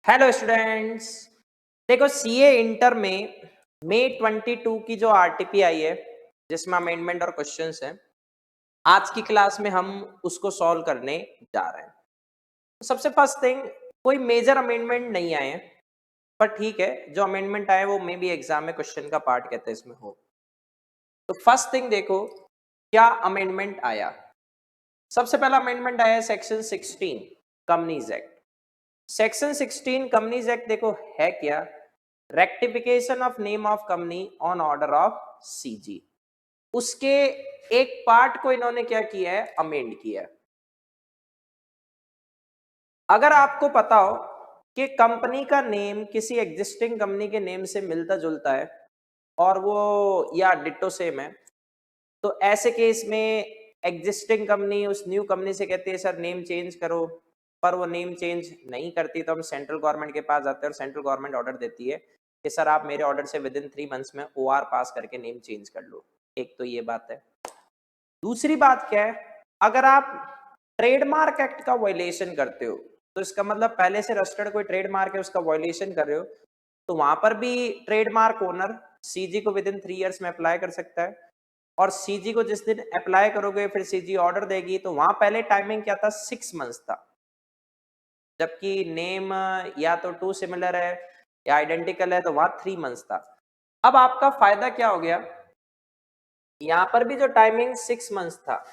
Hello students. देखो CA inter में मई 22 की जो आरटीपी आई है जिसमें अमेंडमेंट और क्वेश्चंस हैं, आज की क्लास में हम उसको सॉल्व करने जा रहे हैं। तो सबसे फर्स्ट थिंग, कोई मेजर अमेंडमेंट नहीं आए हैं, पर ठीक है, जो अमेंडमेंट आए वो मे बी एग्जाम में क्वेश्चन का पार्ट कहते हैं इसमें हो। तो फर्स्ट थिंग देखो क्या अमेंडमेंट आया। सबसे पहला अमेंडमेंट आया section 16 companies act. Section 16 companies act देखो है क्या, rectification of name of company on order of CG. उसके एक पार्ट को इन्होंने क्या किया है, अमेंड किया है। अगर आपको पता हो कि कंपनी का नेम किसी एग्जिस्टिंग कंपनी के नेम से मिलता जुलता है और वो या डिट्टो सेम है, तो ऐसे केस में एग्जिस्टिंग कंपनी उस न्यू कंपनी से कहती है सर नेम चेंज करो, पर वो नेम चेंज नहीं करती, तो हम सेंट्रल गवर्नमेंट के पास जाते हैं और सेंट्रल गवर्नमेंट ऑर्डर देती है कि सर आप मेरे ऑर्डर से विद इन 3 मंथ्स में ओआर पास करके नेम चेंज कर लो। एक तो ये बात है। दूसरी बात क्या है, अगर आप ट्रेडमार्क एक्ट का वायलेशन करते हो, तो इसका मतलब पहले से रजिस्टर्ड कोई ट्रेडमार्क है उसका वायलेशन कर रहे हो, तो वहां पर भी ट्रेडमार्क ओनर सीजी को विद इन 3 इयर्स में अप्लाई कर सकता है। और सीजी को जिस दिन अप्लाई करोगे फिर सीजी ऑर्डर देगी, तो वहां पहले टाइमिंग क्या था, 6 मंथ्स था, जबकि नेम या तो टू सिमिलर है या आइडेंटिकल है तो वहां 3 मंथ्स था। अब आपका फायदा क्या हो गया, यहां पर भी जो टाइमिंग 6 मंथ्स था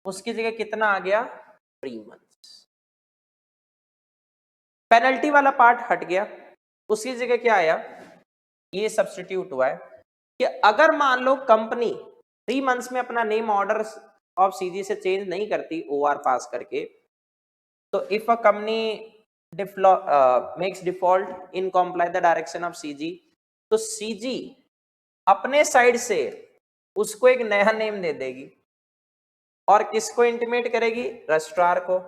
उसकी जगह कितना आ गया, 3 मंथ्स। पेनल्टी वाला पार्ट हट गया, उसकी जगह क्या आया, ये सब्स्टिट्यूट हुआ है कि अगर मान लो कंपनी 3 मंथ्स में अपना नेम ऑर्डर ऑफ सीजी से चेंज नहीं करती ओआर पास करके, तो if a company makes default in comply the direction of CG, तो सीजी अपने साइड से उसको एक नया नेम दे देगी और किसको इंटीमेट करेगी, रजिस्ट्रार को।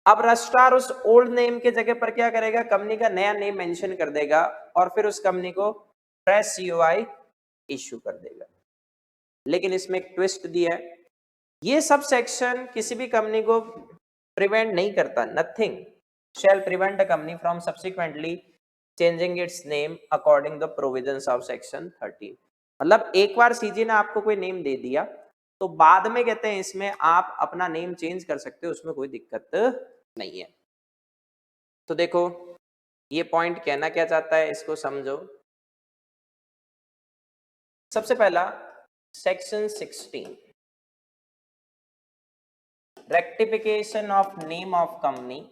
अब रजिस्ट्रार उस ओल्ड नेम के जगह पर क्या करेगा, कंपनी का नया नेम मेंशन कर देगा और फिर उस कंपनी को फ्रेश सीओआई इश्यू कर देगा। लेकिन इसमें एक ट्विस्ट दिया है, ये सब सेक्शन किसी भी कंपनी को प्रिवेंट नहीं करता, nothing shall prevent a company from subsequently changing its name according the provisions of section 13। मतलब एक बार सीजी ने आपको कोई नेम दे दिया तो बाद में कहते हैं इसमें आप अपना नेम चेंज कर सकते हो, उसमें कोई दिक्कत नहीं है। तो देखो ये पॉइंट कहना क्या चाहता है, इसको समझो। सबसे पहला section 16 rectification of name of company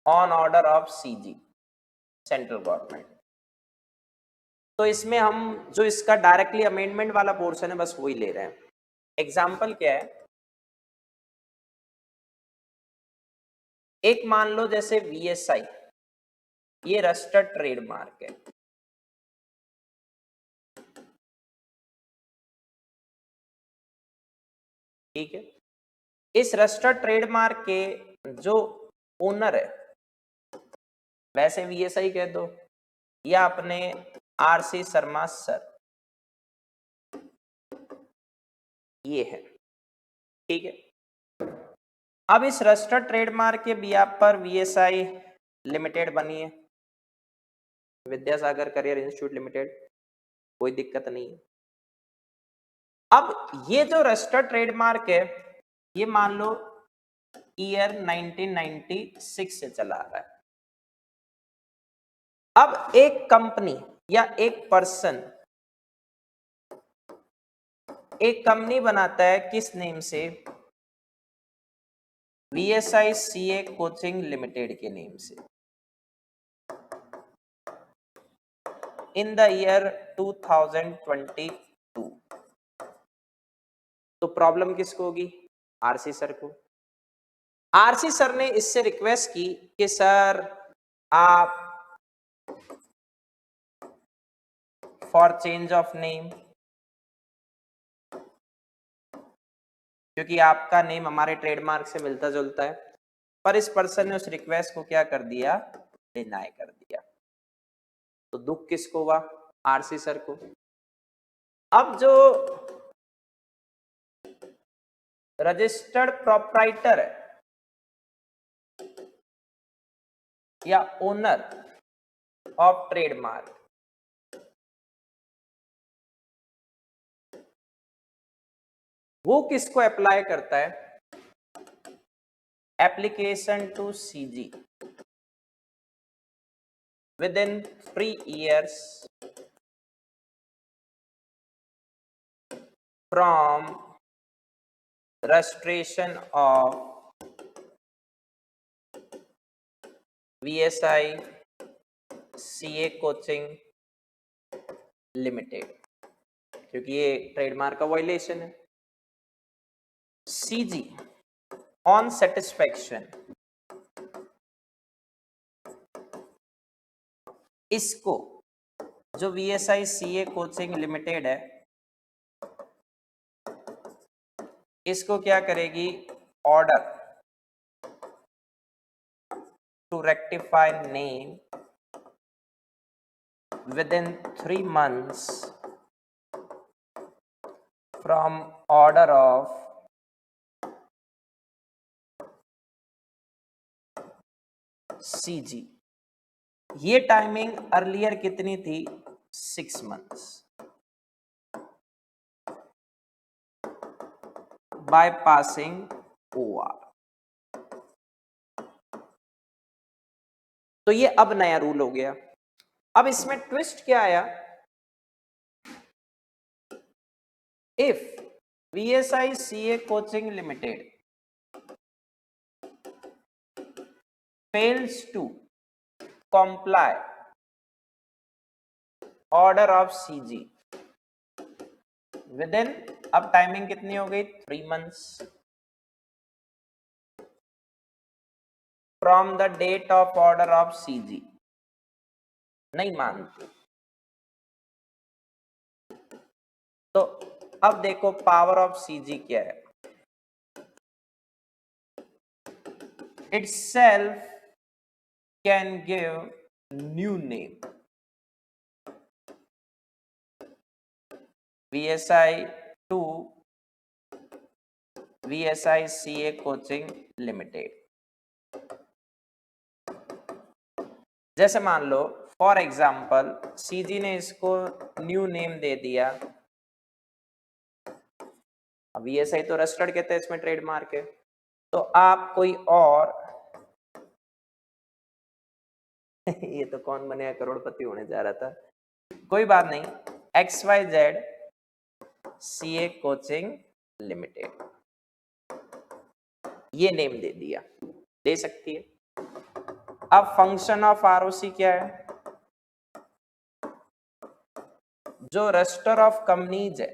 on order of CG central government. तो इसमें हम जो इसका डायरेक्टली अमेंडमेंट वाला पोर्शन है बस वही ले रहे हैं। एग्जाम्पल क्या है, एक मान लो जैसे वीएसआई, ये रजिस्टर्ड ट्रेडमार्क है, ठीक है। इस रजिस्टर्ड ट्रेडमार्क के जो ओनर है, वैसे वीएसआई कह दो या अपने आरसी शर्मा सर, ये है, ठीक है। अब इस रजिस्टर्ड ट्रेडमार्क के बिहाफ पर वीएसआई लिमिटेड बनी है, विद्यासागर करियर इंस्टीट्यूट लिमिटेड, कोई दिक्कत नहीं है। अब ये जो रजिस्टर्ड ट्रेडमार्क है ये मान लो ईयर 1996 से चला आ रहा है। अब एक कंपनी या एक पर्सन एक कंपनी बनाता है किस नेम से, वीएसआई सीए कोचिंग लिमिटेड के नेम से, इन द ईयर 2022। तो प्रॉब्लम किसको होगी, आरसी सर को। आरसी सर ने इससे रिक्वेस्ट की कि सर आप फॉर चेंज ऑफ नेम, क्योंकि आपका नेम हमारे ट्रेडमार्क से मिलता जुलता है, पर इस पर्सन ने उस रिक्वेस्ट को क्या कर दिया, डिनाई कर दिया। तो दुख किसको हुआ, आरसी सर को। अब जो रजिस्टर्ड प्रोप्राइटर है या ओनर ऑफ ट्रेडमार्क, वो किसको अप्लाई करता है? Application to CG within 3 years from registration of VSI CA coaching limited, क्योंकि ये ट्रेडमार्क का वायलेशन है। CG ऑन सेटिस्फैक्शन, इसको जो VSI CA कोचिंग लिमिटेड है, इसको क्या करेगी? Order to rectify name within 3 months from order of CG। ये टाइमिंग अर्लियर कितनी थी? 6 months। bypassing OR। तो ये अब नया रूल हो गया। अब इसमें ट्विस्ट क्या आया? If VSI CA coaching limited fails to comply order of CG within, अब टाइमिंग कितनी हो गई? 3 months from the date of order of CG, नहीं मानते। तो अब देखो पावर ऑफ CG क्या है। Itself can give new name, VSI to VSI CA coaching limited. जैसे मान लो फॉर एग्जाम्पल CG ने इसको न्यू नेम दे दिया। अब VSI तो रजिस्टर्ड कहते हैं, इसमें ट्रेडमार्क है, तो आप कोई और ये तो कौन बनेगा करोड़पति होने जा रहा था, कोई बात नहीं, XYZ CA कोचिंग लिमिटेड, ये नेम दे दिया, दे सकती है। अब फंक्शन ऑफ ROC क्या है? जो रजिस्टर ऑफ कंपनीज है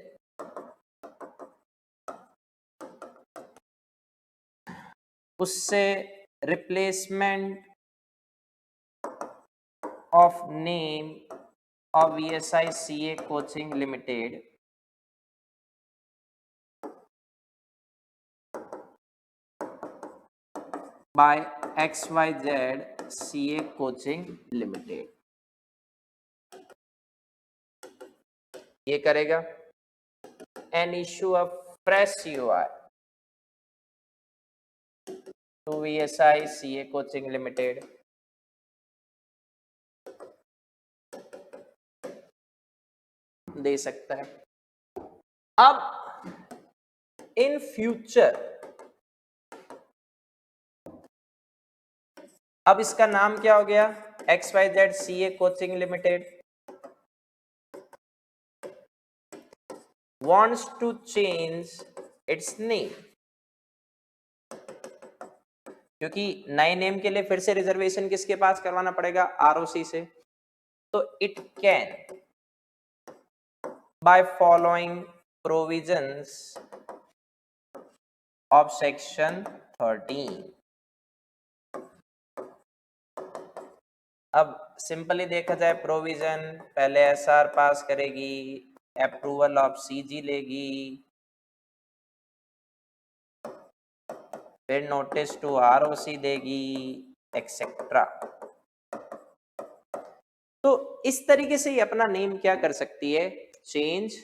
उससे replacement of name of VSI CA coaching limited by XYZ CA coaching limited, ये करेगा। An issue of fresh UI to VSI CA coaching limited, दे सकता है। अब इन फ्यूचर, अब इसका नाम क्या हो गया? XYZ CA coaching limited wants to change its name, क्योंकि नए नेम के लिए फिर से रिजर्वेशन किसके पास करवाना पड़ेगा? ROC से। तो it can by following provisions of section 13। अब सिंपली देखा जाए प्रोविजन, पहले SR पास करेगी, अप्रूवल ऑफ CG लेगी, फिर नोटिस टू ROC देगी, एक्सेट्रा। तो इस तरीके से ही अपना नेम क्या कर सकती है? चेंज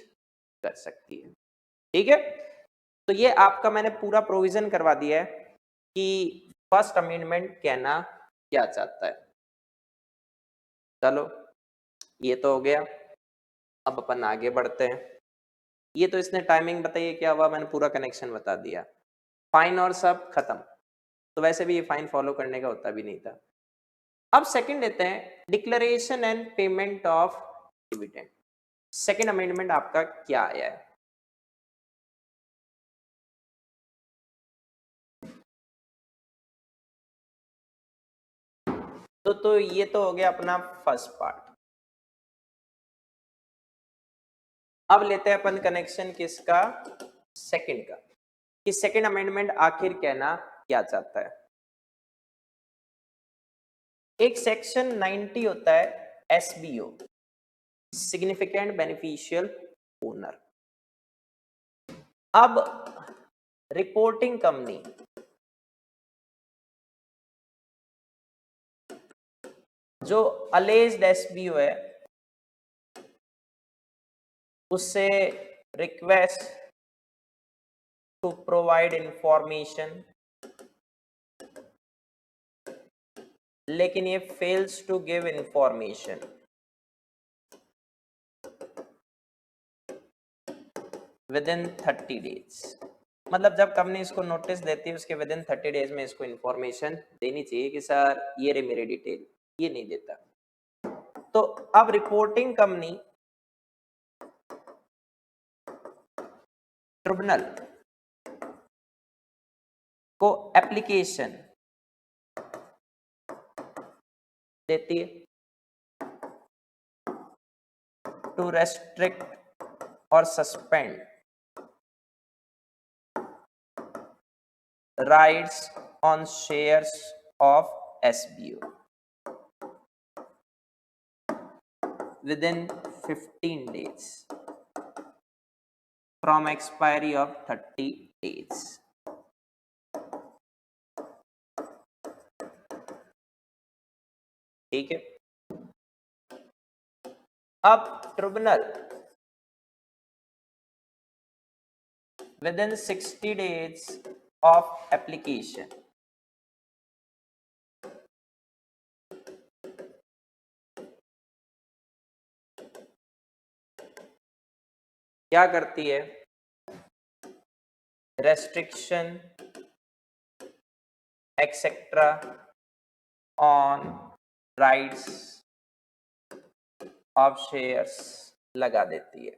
कर सकती है। ठीक है। तो ये आपका मैंने पूरा प्रोविजन करवा दिया है कि फर्स्ट अमेंडमेंट कहना क्या चाहता है। चलो ये तो हो गया, अब अपन आगे बढ़ते हैं। ये तो इसने टाइमिंग बताइए क्या हुआ, मैंने पूरा कनेक्शन बता दिया, फाइन और सब खत्म। तो वैसे भी ये फाइन फॉलो करने का होता भी नहीं था। अब सेकंड लेते हैं, declaration and payment of dividend. Second amendment आपका क्या आया है? तो ये तो हो गया अपना फर्स्ट पार्ट। अब लेते हैं अपन कनेक्शन किसका, सेकंड का, कि सेकंड अमेंडमेंट आखिर कहना क्या चाहता है। एक सेक्शन 90 होता है एसबीओ, सिग्निफिकेंट बेनिफिशियल ओनर। अब रिपोर्टिंग कंपनी जो अलेज्ड एसबीओ है उससे रिक्वेस्ट टू प्रोवाइड इंफॉर्मेशन, लेकिन ये fails to give information within 30 days. मतलब जब कंपनी इसको नोटिस देती है उसके विद इन 30 डेज में इसको इंफॉर्मेशन देनी चाहिए कि सर ये रे मेरे डिटेल, ये नहीं देता। तो अब रिपोर्टिंग कंपनी ट्रिब्यूनल को एप्लीकेशन देती है टू रेस्ट्रिक्ट और suspend rights on shares of SBO within 15 days from expiry of 30 days. ठीक है। अब tribunal within 60 days of application क्या करती है, restriction etcetera on rights of shares लगा देती है।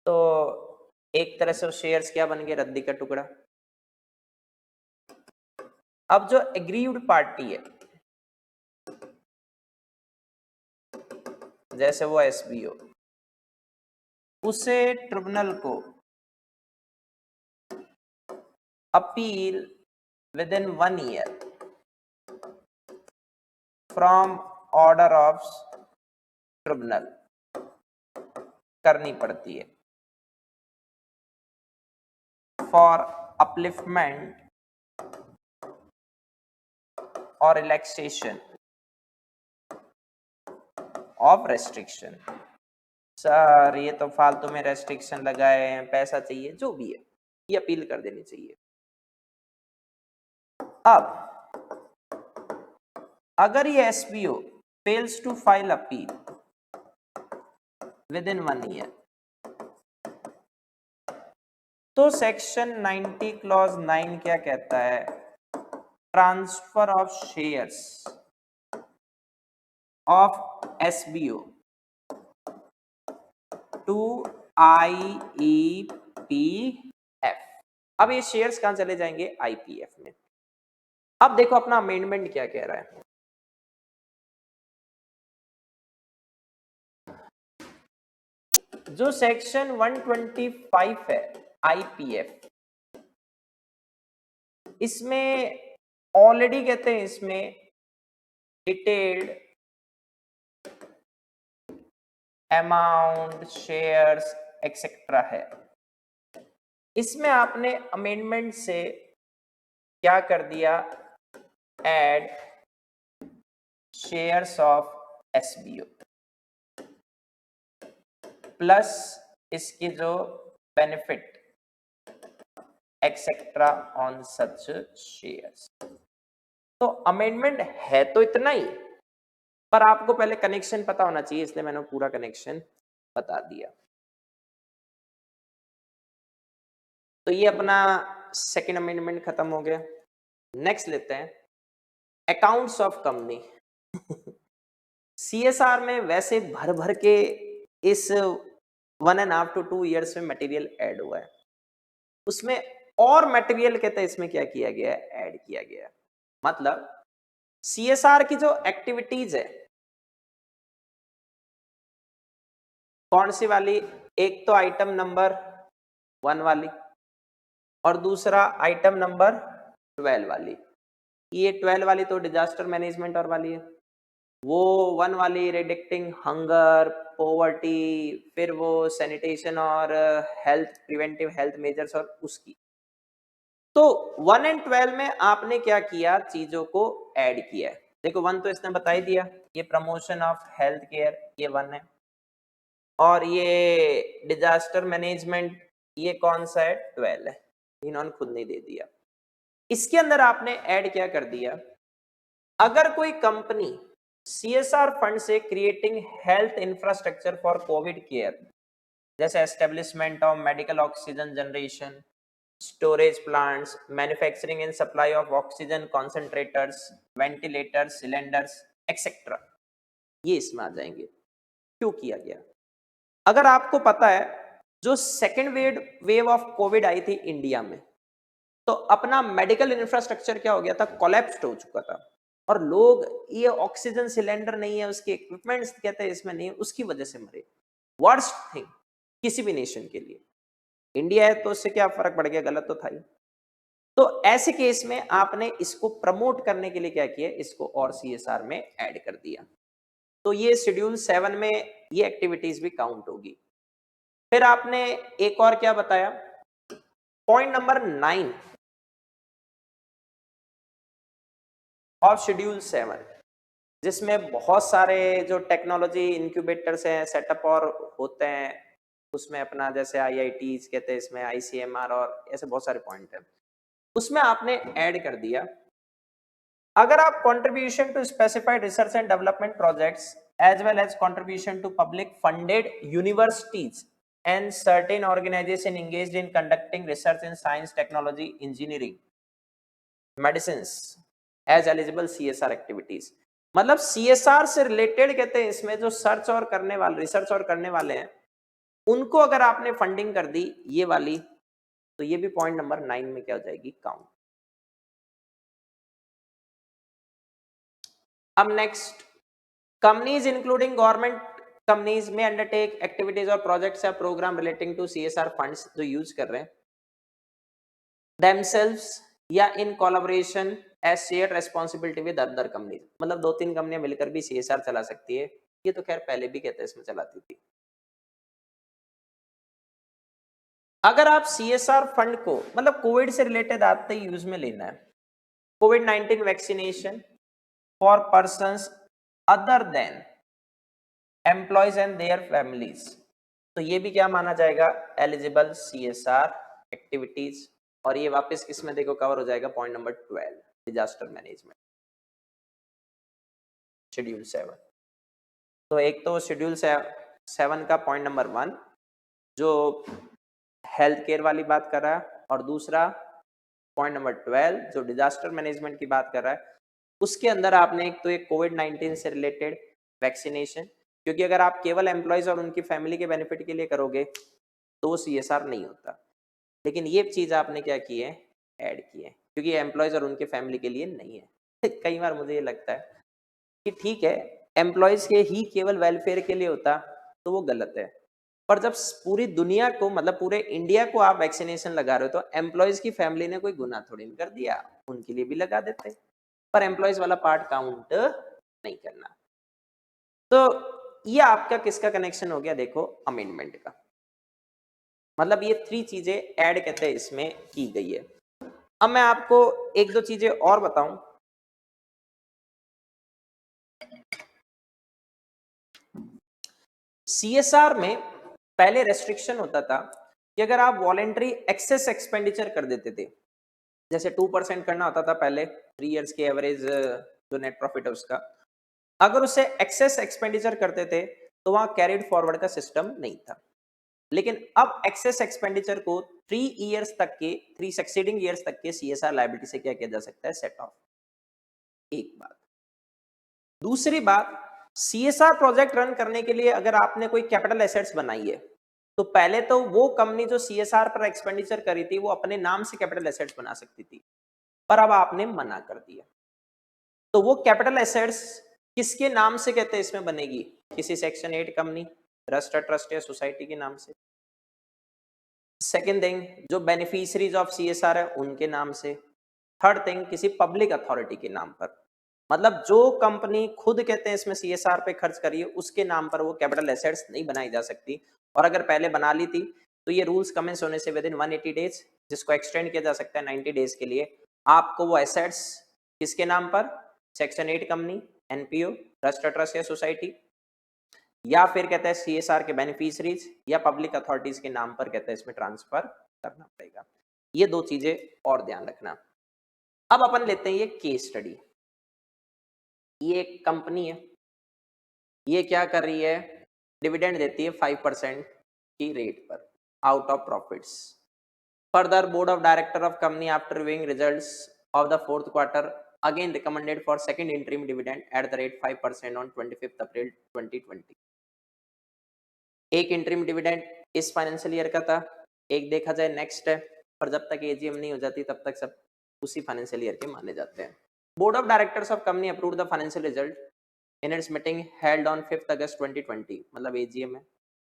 तो एक तरह से वो शेयर्स क्या बन गए, रद्दी का टुकड़ा। अब जो एग्रीव्ड पार्टी है जैसे वो एसबीओ, उसे ट्रिब्यूनल को appeal within 1 year from order of tribunal करनी पड़ती है फॉर अपलिफ्टमेंट और रिलैक्सेशन ऑफ रेस्ट्रिक्शन। सर ये तो फालतू में रेस्ट्रिक्शन लगाए हैं, पैसा चाहिए, जो भी है ये अपील कर देनी चाहिए। अब अगर ये SBO fails to file appeal within 1 year, तो सेक्शन 90 क्लॉज 9 क्या कहता है, transfer of shares of SBO to IEPF. अब ये शेयर्स कहां चले जाएंगे, आईपीएफ में। अब देखो अपना अमेंडमेंट क्या कह रहा है। जो सेक्शन 125 है आईपीएफ, इसमें ऑलरेडी कहते हैं इसमें डिटेल्ड अमाउंट शेयर्स एक्सेट्रा है। इसमें आपने अमेंडमेंट से क्या कर दिया, add shares of SBO plus इसकी जो benefit etcetera on such shares. तो अमेंडमेंट है तो इतना ही, पर आपको पहले कनेक्शन पता होना चाहिए, इसलिए मैंने पूरा कनेक्शन बता दिया। तो ये अपना सेकेंड अमेंडमेंट खत्म हो गया। नेक्स्ट लेते हैं अकाउंट्स ऑफ कंपनी। सीएसआर में वैसे भर भर के इस 1.5 to 2 ईयर्स में मटेरियल ऐड हुआ है, उसमें और मटेरियल कहते हैं इसमें क्या किया गया है, ऐड किया गया है। मतलब सीएसआर की जो एक्टिविटीज है, कौन सी वाली, एक तो आइटम नंबर 1 वाली और दूसरा आइटम नंबर 12 वाली। ये 12 वाली तो डिजास्टर मैनेजमेंट और वाली है, वो 1 वाली रिडिक्टिंग हंगर पॉवर्टी, फिर वो सैनिटेशन और हेल्थ प्रिवेंटिव हेल्थ मेजर्स और उसकी। तो 1 and 12 में आपने क्या किया, चीजों को ऐड किया है। देखो 1 तो इसने बता ही दिया, ये प्रमोशन ऑफ हेल्थ केयर, ये 1 है, और ये डिजास्टर मैनेजमेंट ये कौन सा है, 12 है, इन्होंने खुद नहीं दे दिया। इसके अंदर आपने ऐड क्या कर दिया, अगर कोई कंपनी सीएसआर फंड से creating health infrastructure for covid care, जैसे establishment of medical oxygen generation, storage plants, manufacturing and supply of oxygen concentrators, ventilators, cylinders etcetera, ये इसमें आ जाएंगे। क्यों किया गया, अगर आपको पता है जो सेकेंड वेव ऑफ कोविड आई थी इंडिया में, तो अपना मेडिकल इंफ्रास्ट्रक्चर क्या हो गया था, कोलैप्स्ड हो चुका था, और लोग ये ऑक्सीजन सिलेंडर नहीं है, उसके इक्विपमेंट्स कहते हैं इसमें नहीं है, उसकी वजह से मरे। वर्स्ट थिंग किसी भी नेशन के लिए, इंडिया है तो उससे क्या फर्क पड़ गया, गलत तो था ही। तो ऐसे केस में आपने इसको प्रमोट करने के लिए क्या किया, इसको और सीएसआर में ऐड कर दिया। तो ये शेड्यूल 7 में ये एक्टिविटीज भी काउंट होगी। फिर आपने एक और क्या बताया, पॉइंट नंबर 9 ऑफ शेड्यूल 7, जिसमें बहुत सारे जो टेक्नोलॉजी इंक्यूबेटर्स हैं, सेटअप और होते हैं उसमें, अपना जैसे आईआईटीज कहते हैं इसमें, आईसीएमआर और ऐसे बहुत सारे पॉइंट हैं, उसमें आपने ऐड कर दिया, अगर आप contribution to specified research and development projects as well as contribution to public funded universities and certain organization engaged in conducting research in science, technology, engineering, medicines as eligible CSR activities। मतलब CSR से related कहते हैं इसमें जो search और करने वाले, research और करने वाले हैं, उनको अगर आपने फंडिंग कर दी ये वाली, तो ये भी पॉइंट नंबर 9 में क्या हो जाएगी, काउंट। अब next, companies including government companies में अंडरटेक एक्टिविटीज और प्रोजेक्ट्स या program relating to CSR funds जो यूज कर रहे हैं themselves या in collaboration as share responsibility with other companies. मतलब 2-3 कंपनियां मिलकर भी सीएसआर चला सकती है, ये तो खैर पहले भी कहते हैं इसमें चलाती थी। अगर आप सीएसआर फंड को मतलब कोविड से रिलेटेड आते ही यूज में लेना है, कोविड-19 vaccination for persons other than employees and their families, तो ये भी क्या माना जाएगा, एलिजिबल सीएसआर एक्टिविटीज, और ये वापस किसमें देखो कवर हो जाएगा, point number 12 disaster management, schedule 7। तो एक तो शेड्यूल 7 का पॉइंट नंबर 1 जो हेल्थ केयर वाली बात कर रहा है, और दूसरा पॉइंट नंबर 12 जो डिजास्टर मैनेजमेंट की बात कर रहा है। उसके अंदर आपने एक तो एक कोविड-19 से रिलेटेड वैक्सीनेशन, क्योंकि अगर आप केवल एम्प्लॉयज और उनकी फैमिली के बेनिफिट के लिए करोगे तो सीएसआर नहीं होता, लेकिन ये चीज आपने क्या की है, ऐड की है, क्योंकि एम्प्लॉयज और उनके फैमिली के लिए नहीं है। कई बार मुझे ये लगता है कि ठीक है एम्प्लॉयज के ही केवल वेलफेयर के लिए होता तो वो गलत है, पर जब पूरी दुनिया को मतलब पूरे इंडिया को आप वैक्सीनेशन लगा रहे हो, तो एम्प्लॉयज की फैमिली ने कोई गुनाह थोड़ी नहीं कर दिया, उनके लिए भी लगा देते, पर एम्प्लॉयज वाला पार्ट काउंट नहीं करना। तो ये आपका किसका कनेक्शन हो गया, देखो अमेंडमेंट का, मतलब ये 3 चीजें ऐड कहते हैं इसमें की गई है। अब मैं आपको 1-2 चीजें और बताऊं। सीएसआर में पहले रेस्ट्रिक्शन होता था कि अगर आप वॉलेंट्री एक्सेस एक्सपेंडिचर कर देते थे, जैसे 2% करना होता था पहले 3 इयर्स के एवरेज जो नेट प्रॉफिट है उसका, अगर उसे एक्सेस एक्सपेंडिचर करते थे तो वहां कैरिड फॉरवर्ड का सिस्टम नहीं था। लेकिन अब एक्सेस एक्सपेंडिचर को 3 सक्सीडिंग ईयर्स तक के सीएसआर लायबिलिटी से क्या किया जा सकता है, सेट ऑफ। एक बात। दूसरी बात, सीएसआर प्रोजेक्ट रन करने के लिए अगर आपने कोई कैपिटल एसेट्स बनाई है तो पहले तो वो कंपनी जो सीएसआर पर एक्सपेंडिचर करी थी वो अपने नाम से कैपिटल एसेट्स बना सकती थी, पर अब आपने मना कर दिया। तो वो कैपिटल एसेट्स किसके नाम से कहते हैं इसमें बनेगी, किसी सेक्शन 8 कंपनी, ट्रस्ट या सोसाइटी के नाम से। सेकेंड थिंग, जो बेनिफिशियरीज ऑफ सीएसआर है उनके नाम से। थर्ड थिंग, किसी पब्लिक अथॉरिटी के नाम पर, मतलब जो कंपनी खुद कहते हैं इसमें सीएसआर पे खर्च करिए उसके नाम पर वो कैपिटल एसेट्स नहीं बनाई जा सकती। और अगर पहले बना ली थी तो ये रूल्स कमेंस होने से विद इन 180 डेज, जिसको एक्सटेंड किया जा सकता है 90 डेज के लिए, आपको वो एसेट्स किसके नाम पर, सेक्शन 8 कंपनी, एनपीओ, ट्रस्ट या सोसाइटी, या फिर कहते हैं सीएसआर के बेनिफिशियरीज या पब्लिक अथॉरिटीज के नाम पर कहते हैं इसमें ट्रांसफर करना पड़ेगा। ये दो चीजें और ध्यान रखना। अब अपन लेते हैं ये केस स्टडी। ये एक कंपनी है, ये क्या कर रही है, डिविडेंड देती है 5% की रेट पर out of profits. Further board of director of company after reviewing results of the fourth quarter again recommended for second interim dividend eight the rate 5% on 25 अप्रैल 2020। एक इंटरिम डिविडेंड इस फाइनेंशियल ईयर का था, एक देखा जाए next है, पर जब तक एजीएम नहीं हो जाती तब तक सब उसी फाइनेंशियल ईयर के माने जाते हैं। Board of directors of company approved the financial result in its meeting held on 5 अगस्त 2020, मतलब एजीएम है,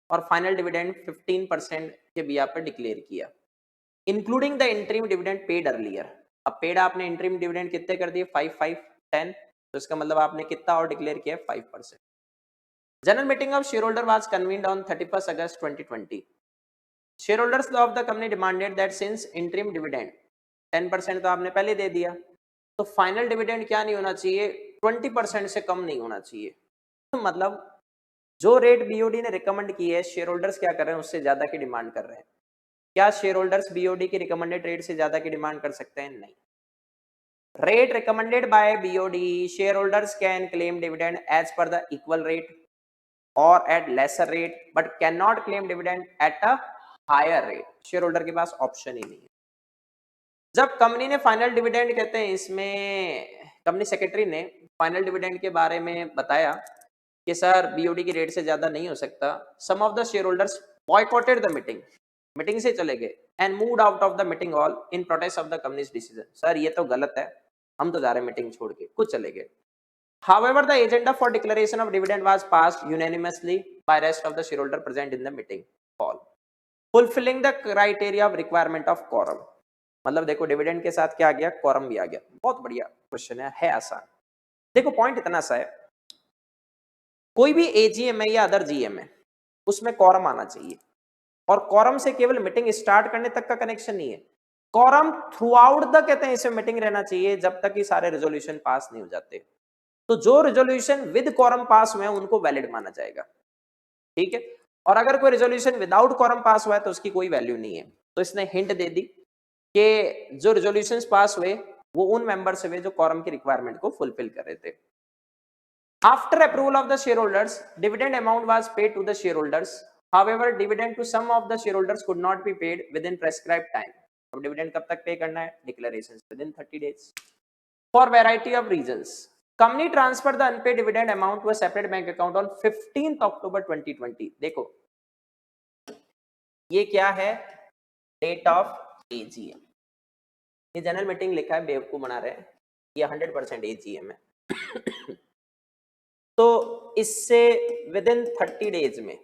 और फाइनल डिविडेंड 15% के बिया पर डिक्लेयर किया, including the interim dividend paid earlier. अब पेड आपने इंटरिम डिविडेंड कितने कर दिए, 5, 5, 10, तो इसका मतलब आपने कितना और डिक्लेयर किया, 5%। General meeting of shareholder was convened on 31st August 2020. Shareholders of the company demanded that since interim dividend 10% तो आपने पहले दे दिया, तो फाइनल डिविडेंड क्या नहीं होना चाहिए, 20% से कम नहीं होना चाहिए। तो मतलब जो रेट बीओडी ने रिकमेंड की है, शेयर होल्डर्स क्या कर रहे हैं, उससे ज्यादा की डिमांड कर रहे हैं। क्या शेयर होल्डर्स बीओडी की रिकमेंडेड रेट से ज्यादा की डिमांड कर सकते हैं, नहीं। Rate recommended by BOD, shareholders can claim dividend as per the equal rate or at lesser rate but cannot claim dividend at a higher rate। Share holder के पास option ही नहीं है। जब कंपनी ने final dividend कहते हैं, इसमें company secretary ने final dividend के बारे में बताया कि सर बीओडी की रेट से ज्यादा नहीं हो सकता, some of the shareholders boycotted the meeting, meeting से चले गए, and moved out of the meeting hall in protest of the company's decision. Sir ये तो गलत है, हम तो जा रहे हैं मीटिंग छोड़ के, कुछ चले गए। However, the agenda for declaration of dividend was passed unanimously by rest of the shareholder present in the meeting hall, fulfilling the criteria of requirement of quorum। मतलब देखो डिविडेंड के साथ क्या आ गया, quorum भी आ गया। बहुत बढ़िया क्वेश्चन है आसान। देखो पॉइंट इतना सा है, कोई भी एजीएम है या अदर जीएम है उसमें quorum आना चाहिए, और quorum से केवल मीटिंग स्टार्ट करने तक का कनेक्शन नहीं है, quorum थ्रू आउट द कहते हैं इसे मीटिंग रहना चाहिए जब तक कि सारे रेजोल्यूशन पास नहीं हो जाते। तो जो रेजोल्यूशन विद क्वारम पास हुए हैं उनको वैलिड माना जाएगा, ठीक है। और अगर कोई रेजोल्यूशन विदाउट क्वारम पास हुआ है तो उसकी कोई वैल्यू नहीं है। तो इसने हिंट दे दी कि जो रेजोल्यूशंस पास हुए वो उन मेंबर्स हुए जो क्वारम की रिक्वायरमेंट को फुलफिल कर रहे थे। After approval of the shareholders, dividend amount was paid to the shareholders. However dividend to some of the shareholders could not be paid within prescribed time. अब dividend कब तक pay करना है, declarations within 30 days. For variety of reasons, company transfer the unpaid dividend amount to a separate bank account on 15 October 2020। देखो ये क्या है, date of AGM. ये जनरल मीटिंग लिखा है, बेवकूफ बना रहे हैं, ये 100% एजीएम है। तो इससे विद इन 30 डेज में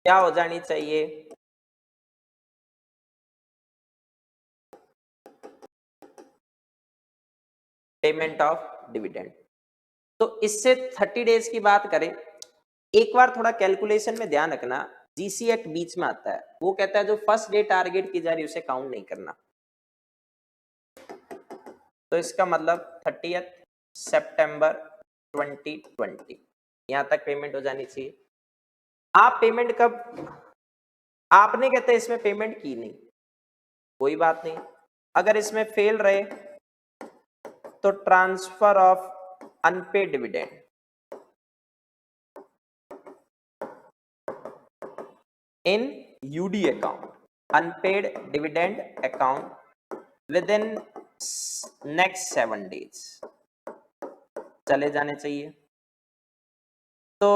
क्या हो जानी चाहिए, पेमेंट ऑफ डिविडेंड। तो इससे 30 डेज की बात करें, एक बार थोड़ा कैलकुलेशन में ध्यान रखना, जीसी एक्ट बीच में आता है, वो कहता है जो फर्स्ट डे टारगेट की जा रही है उसे काउंट नहीं करना। तो इसका मतलब 30 सितंबर 2020 यहां तक पेमेंट हो जानी चाहिए। आप पेमेंट कब, आपने कहते इसमें पेमेंट की नहीं, कोई बात नहीं, अगर इसमें फेल रहे तो transfer of unpaired dividend in UD account, unpaid dividend account within next 7 days चले जाने चाहिए। तो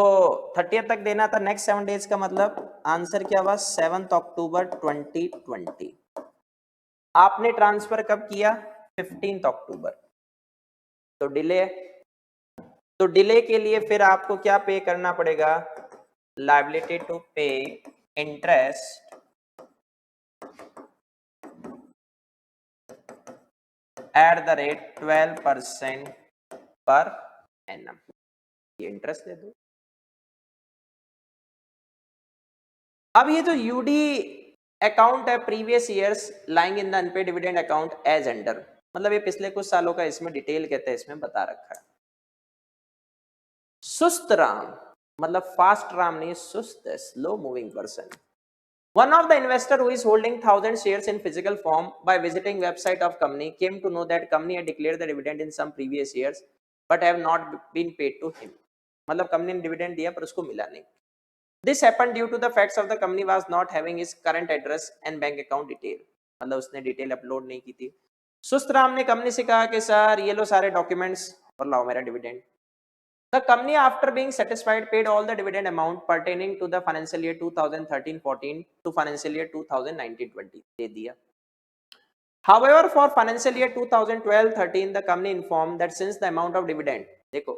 30th तक देना था, नेक्स्ट 7 डेज का मतलब आंसर क्या हुआ 7 अक्टूबर 2020। आपने ट्रांसफर कब किया 15 अक्टूबर, तो डिले, तो डिले के लिए फिर आपको क्या पे करना पड़ेगा, लायबिलिटी टू पे interest eight the rate 12% per annum, ये इंटरेस्ट दे दो। अब ये जो यूडी अकाउंट है previous years lying in the unpaid dividend account as under, मतलब ये पिछले कुछ सालों का इसमें डिटेल कहते हैं, इसमें बता रखा है। सुस्त राम मतलब फास्ट राम नहीं, सुस्त है, slow moving person. One of the investor who is holding 1,000 shares in physical form by visiting website of company came to know that company had declared the dividend in some previous years but have not been paid to him. मतलब company ने dividend दिया पर उसको मिला नहीं। This happened due to the facts of the company was not having his current address and bank account detail, मतलब उसने detail upload नहीं की थी। सुस्त राम ने कंपनी से कहा कि सर ये लो सारे डॉक्यूमेंट्स और लाओ मेरा dividend. The company, after being satisfied, paid all the dividend amount pertaining to the financial year 2013-14 to financial year 2019-20 दे दिया। However, for financial year 2012-13, the company informed that since the amount of dividend, देखो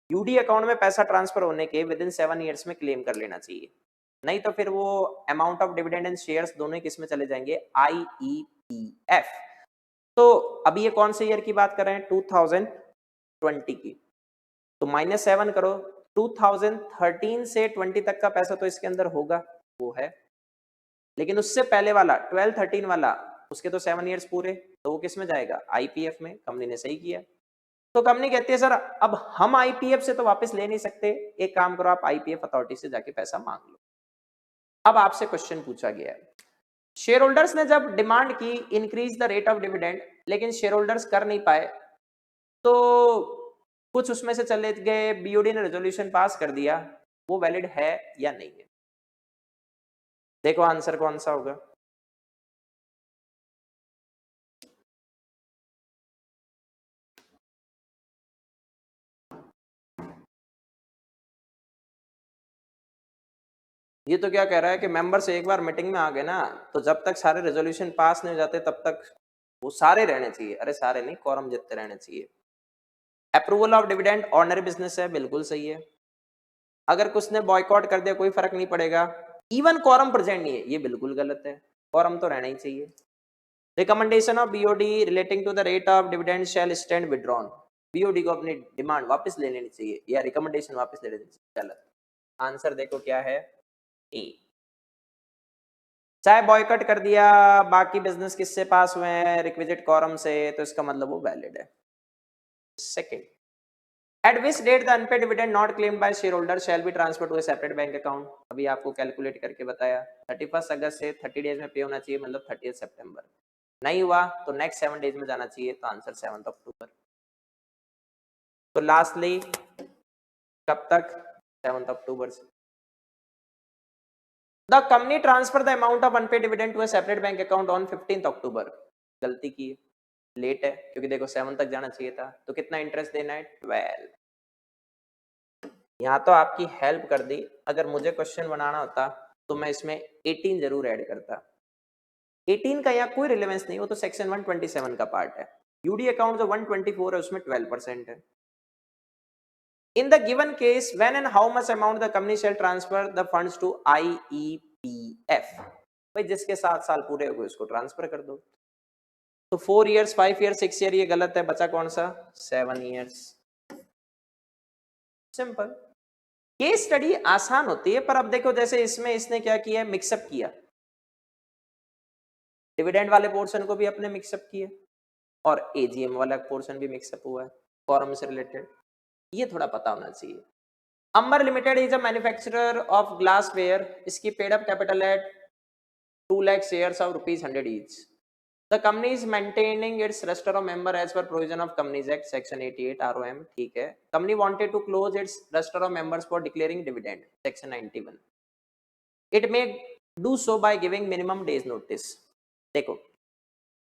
UD account में पैसा transfer होने के with in 7 years में claim कर लेना चाहिए, नहीं तो फिर वो amount of dividend and shares दोनों ही किस में चले जाएंगे, IEPF। तो अभी ये कौन से ईयर की बात कर रहे हैं, 2020 की, तो -7 करो, 2013 से 20 तक का पैसा तो इसके अंदर होगा, वो है, लेकिन उससे पहले वाला 12-13 वाला उसके तो 7 ईयर्स पूरे, तो वो किस में जाएगा, आईपीएफ में। कंपनी ने सही किया। तो कंपनी कहती है सर अब हम आईपीएफ से तो वापस ले नहीं सकते, एक काम करो आप आईपीएफ अथॉरिटी से जाके पैसा मांग लो। अब आपसे क्वेश्चन पूछा गया है, शेयर होल्डर्स ने जब डिमांड की increase the rate of dividend, लेकिन शेयर होल्डर्स कर नहीं पाए, तो कुछ उसमें से चले गए, बीओडी ने रेजोल्यूशन पास कर दिया, वो वैलिड है या नहीं है, देखो आंसर कौन सा होगा। ये तो क्या कह रहा है कि मेंबर से एक बार मीटिंग में आ गए ना, तो जब तक सारे रेजोल्यूशन पास नहीं हो जाते तब तक वो सारे रहने चाहिए, अरे सारे नहीं, quorum जितने रहने चाहिए। Approval of dividend ordinary business है, बिल्कुल सही है। अगर कुछ ने बॉयकॉट कर दिया कोई फर्क नहीं पड़ेगा, इवन quorum प्रेजेंट नहीं है, ये बिल्कुल गलत है, quorum तो रहना ही चाहिए। Recommendation of BOD relating to the rate of dividend shall stand withdrawn, BOD को अपनी डिमांड वापस ले लेनी चाहिए या रिकमेंडेशन वापस ले लेनी चाहिए, गलत। आंसर देखो क्या है, ए। चाहे बॉयकट कर दिया, बाकी बिजनेस किससे पास हुए हैं, रिक्विजिट quorum से, तो इसका मतलब वो वैलिड है। Second, at which date the unpaid dividend not claimed by shareholder shall be transferred to a separate bank account, अभी आपको कैलकुलेट करके बताया, 31 अगस्त से 30 डेज में पे होना चाहिए, मतलब 30 सितंबर, नहीं हुआ तो नेक्स्ट 7 डेज में जाना चाहिए, तो आंसर 7 अक्टूबर। तो लास्टली कब तक, 7 अक्टूबर से। The company transfer the amount of unpaid dividend to a separate bank account on 15th अक्टूबर, गलती की, लेट है क्योंकि देखो 7 तक जाना चाहिए था, तो कितना इंटरेस्ट देना है, 12। यहाँ तो आपकी हेल्प कर दी, अगर मुझे क्वेश्चन बनाना होता तो मैं इसमें 18 जरूर ऐड करता, 18 का यहाँ कोई रिलेवेंस नहीं, वो तो सेक्शन 127 का पार्ट है। यूडी अकाउंट जो 124 है उसमें 12% है। In the given case, when and how much amount the company shall transfer the funds to IEPF, भाई जिसके 7 साल पूरे हो गए उसको ट्रांसफर कर दो। तो 4 years, 5 years, 6 year ये गलत है, बचा कौन सा, 7 years। सिंपल। केस स्टडी आसान होती है, पर अब देखो जैसे इसमें इसने क्या किया, मिक्सअप किया, डिविडेंड वाले पोर्शन को भी अपने मिक्सअप किया और एजीएम वाला पोर्शन भी मिक्सअप हुआ है, quorum से रिलेटेड, ये थोड़ा पता होना चाहिए। Amber Limited is a manufacturer of glassware. इसकी paid up capital है 2 lakh shares of rupees 100 each. The company is maintaining its roster of member as per provision of Companies Act section 88 ROM. ठीक है. Company wanted to close its roster of members for declaring dividend section 91. It may do so by giving minimum days notice. देखो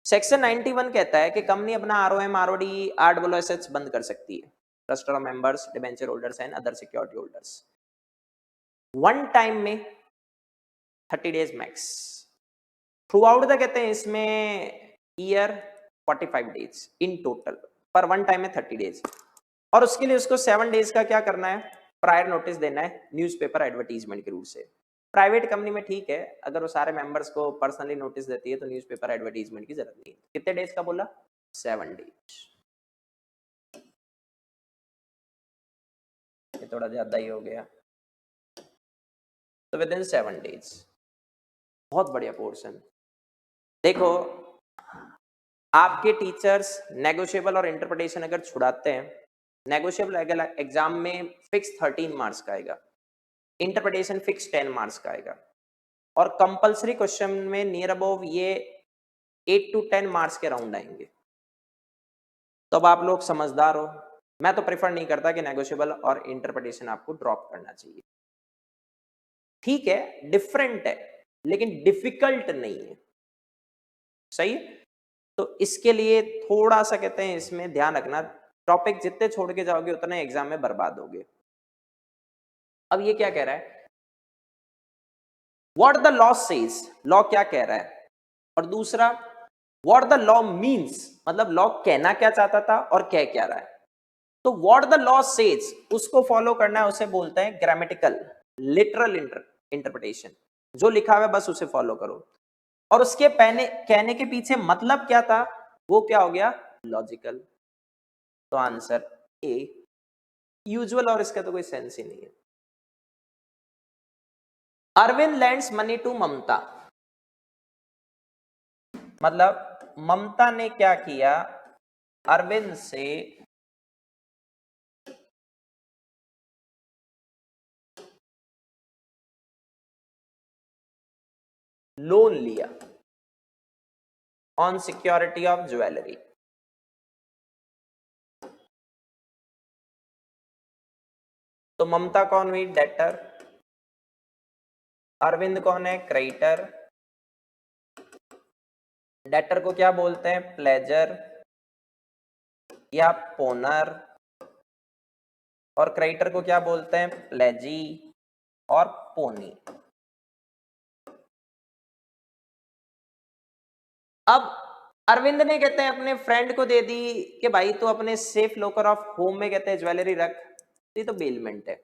section 91 कहता है कि company अपना ROM आरओडी RW assets बंद कर सकती है, register of members, debenture holders and other security holders, one time में 30 days max, through out the कहते हैं इसमें ईयर 45 डेज इन टोटल, पर वन टाइम में 30 डेज, और उसके लिए उसको 7 डेज का क्या करना है, प्रायर नोटिस देना है न्यूज़पेपर एडवर्टीजमेंट के रूप से। प्राइवेट कंपनी में ठीक है, अगर वो सारे मेंबर्स को पर्सनली नोटिस देती है तो न्यूज़पेपर एडवर्टीजमेंट की जरूरत नहीं है। कितने डेज का बोला? 7 डेज। ये थोड़ा ज्यादा ही हो गया, तो विद इन 7 डेज। बहुत बढ़िया पोर्शन। देखो आपके टीचर्स नेगोशिएबल और इंटरप्रिटेशन अगर छुड़ाते हैं, नेगोशिएबल एग्जाम में फिक्स 13 मार्क्स का आएगा, इंटरप्रिटेशन फिक्स 10 मार्क्स का आएगा, और कंपलसरी क्वेश्चन में नियर अबाउट ये 8 to 10 मार्क्स के राउंड आएंगे। तो अब आप लोग समझदार हो, मैं तो प्रेफर नहीं करता कि नेगोशिएबल और इंटरप्रिटेशन आपको ड्रॉप करना चाहिए। ठीक है, डिफरेंट है लेकिन डिफिकल्ट नहीं है, सही। तो इसके लिए थोड़ा सा कहते हैं इसमें ध्यान रखना, टॉपिक जितने छोड़ के जाओगे उतने एग्जाम में बर्बाद होगे। अब ये क्या कह रहा है, what the law says, law क्या कह रहा है, और दूसरा व्हाट द लॉ मीन्स, मतलब लॉ कहना क्या चाहता था और कह क्या रहा है। तो व्हाट द लॉ सेज उसको फॉलो करना है, उसे बोलते हैं ग्रामेटिकल लिटरल इंटरप्रिटेशन, जो लिखा हुआ है बस उसे फॉलो करो, और उसके कहने के पीछे मतलब क्या था वो क्या हो गया, लॉजिकल। तो आंसर ए यूजुअल, और इसका तो कोई सेंस ही नहीं है। अरविंद लैंड्स मनी टू ममता, मतलब ममता ने क्या किया, अरविंद से लोन लिया ऑन सिक्योरिटी ऑफ ज्वेलरी। तो ममता कौन हुई, डेटर, अरविंद कौन है, क्रेडिटर। डेटर को क्या बोलते हैं, प्लेजर या पोनर, और क्रेडिटर को क्या बोलते हैं, प्लेजी और पोनी। अब अरविंद ने कहते हैं अपने फ्रेंड को दे दी कि भाई तो अपने सेफ लॉकर ऑफ होम में कहते हैं ज्वेलरी रख, ये तो बेलमेंट है।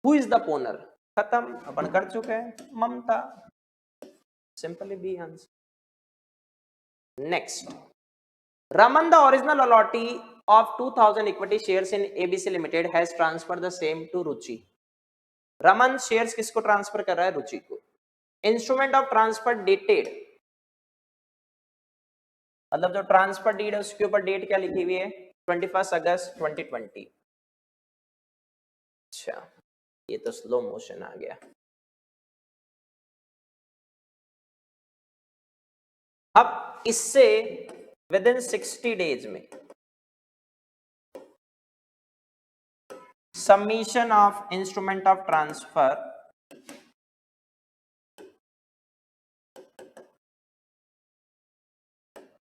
हु इज द पोनर, खत्म, अपन कर चुके हैं, Mamta, simply B answer. Next, Raman, the original allotee of 2000 equity shares in ABC Limited has transferred the same to Ruchi. Raman shares किसको ट्रांसफर कर रहा है, रुचि को। इंस्ट्रूमेंट ऑफ ट्रांसफर डेटेड, मतलब जो ट्रांसफर डीड है उसके ऊपर डेट क्या लिखी हुई है, 21 अगस्त 2020। अच्छा, ये तो स्लो मोशन आ गया। अब इससे विद इन 60 डेज में submission of instrument of transfer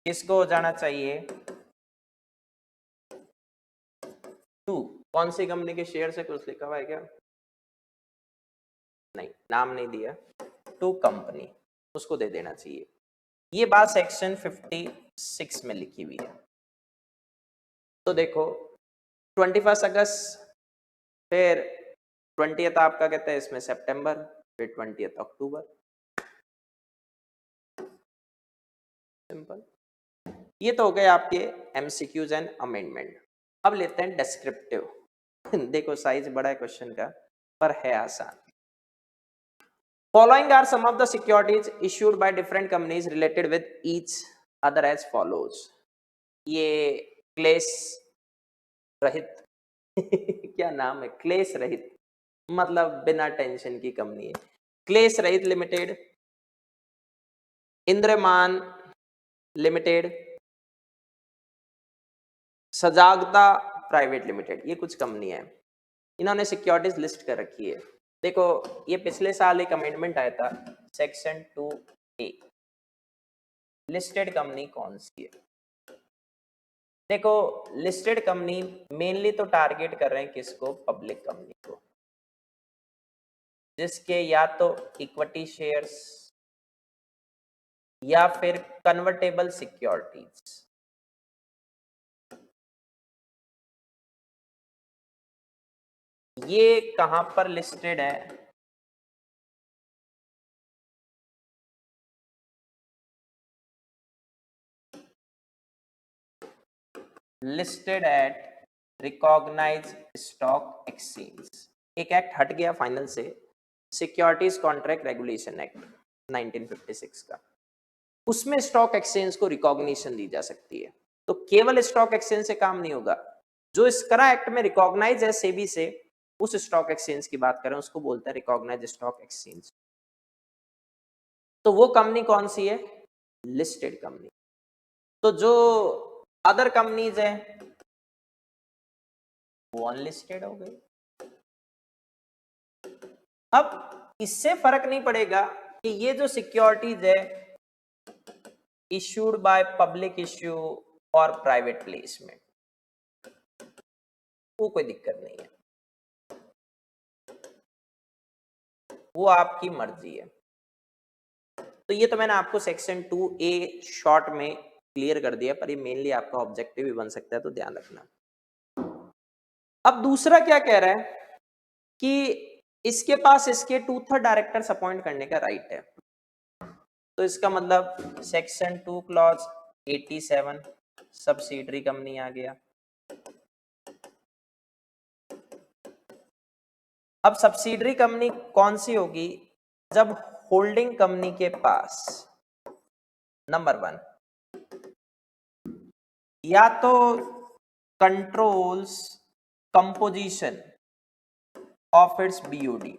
किसको हो जाना चाहिए, टू, कौन सी कंपनी के शेयर से कुछ लिखा हुआ है क्या, नहीं, नाम नहीं दिया, टू कंपनी, उसको दे देना चाहिए। ये बात सेक्शन 56 में लिखी हुई है। तो देखो 21 अगस्त, फिर 20th आपका कहते हैं इसमें सितंबर, फिर 20th अक्टूबर, सिंपल। ये तो हो गए आपके एमसीक्यूज एंड अमेंडमेंट। अब लेते हैं डिस्क्रिप्टिव। देखो साइज बड़ा है क्वेश्चन का, पर है आसान। Following are some of the securities issued by different companies related with each other as follows. ये क्लेश रहित क्या नाम है, क्लेश रहित, मतलब बिना टेंशन की कंपनी है। क्लेश रहित लिमिटेड, इंद्रमान लिमिटेड, सजागता प्राइवेट लिमिटेड, ये कुछ कंपनी है, इन्होंने सिक्योरिटीज लिस्ट कर रखी है। देखो ये पिछले साल एक अमेंडमेंट आया था सेक्शन 2A, लिस्टेड कंपनी कौन सी है? देखो लिस्टेड कंपनी मेनली तो टारगेट कर रहे हैं किसको? पब्लिक कंपनी को, जिसके या तो इक्विटी शेयर्स या फिर कन्वर्टेबल सिक्योरिटीज। ये कहां पर लिस्टेड है? Listed at recognised stock exchange. एक एक्ट हट गया फाइनल से, सिक्योरिटीज कॉन्ट्रैक्ट रेगुलेशन एक्ट 1956 का, उसमें स्टॉक एक्सचेंज को रिकॉग्निशन दी जा सकती है। तो केवल स्टॉक एक्सचेंज से काम नहीं होगा, जो इसकरा एक्ट में रिकॉग्नाइज है सेबी से, उस स्टॉक एक्सचेंज की बात करें उसको बोलते हैं रिकॉग्नाइज स्टॉक एक्सचेंज। तो वो कंपनी कौन सी है? Listed company. तो जो अदर कंपनीज है वो अनलिस्टेड हो गई। अब इससे फर्क नहीं पड़ेगा कि ये जो सिक्योरिटीज है इश्यूड बाय पब्लिक इश्यू और प्राइवेट प्लेसमेंट, वो कोई दिक्कत नहीं है, वो आपकी मर्जी है। तो ये तो मैंने आपको सेक्शन 2A शॉर्ट में क्लियर कर दिया, पर ये मेनली आपका ऑब्जेक्टिव भी बन सकता है, तो ध्यान रखना। अब दूसरा क्या कह रहा है कि इसके पास इसके 2/3 डायरेक्टर्स अपॉइंट करने का राइट है। तो इसका मतलब सेक्शन 2 क्लॉज 87 सब्सिडरी कंपनी आ गया। अब सब्सिडरी कंपनी कौन सी होगी? जब होल्डिंग कंपनी के पास नंबर 1 या तो controls composition of its BOD,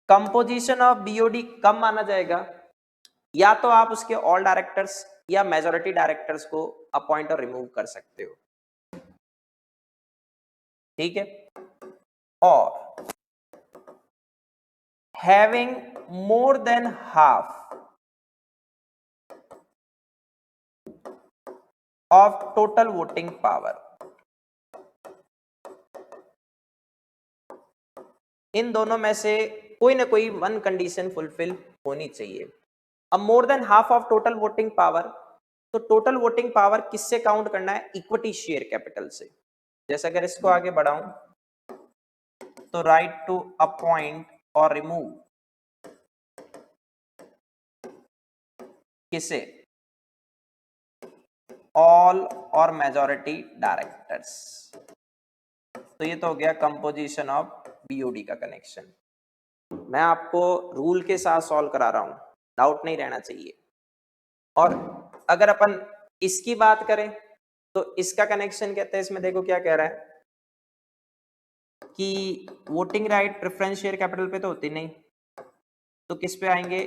composition of BOD कम माना जाएगा, या तो आप उसके ऑल डायरेक्टर्स या मेजॉरिटी डायरेक्टर्स को अपॉइंट और रिमूव कर सकते हो, ठीक है। और having more than half of total voting power, इन दोनों में से कोई ना कोई वन कंडीशन फुलफिल होनी चाहिए। अब मोर than half of total voting power, तो टोटल वोटिंग पावर किससे काउंट करना है? इक्विटी शेयर कैपिटल से। जैसे अगर इसको आगे बढ़ाऊं तो राइट टू अपॉइंट और रिमूव किसे? ऑल और मेजॉरिटी डायरेक्टर्स। तो ये तो हो गया कंपोजिशन ऑफ बीओडी का कनेक्शन। मैं आपको रूल के साथ सॉल्व करा रहा हूं, डाउट नहीं रहना चाहिए। और अगर अपन इसकी बात करें तो इसका कनेक्शन कहते हैं, इसमें देखो क्या कह रहा है कि voting right preference share capital पे तो होती नहीं, तो किस पे आएंगे?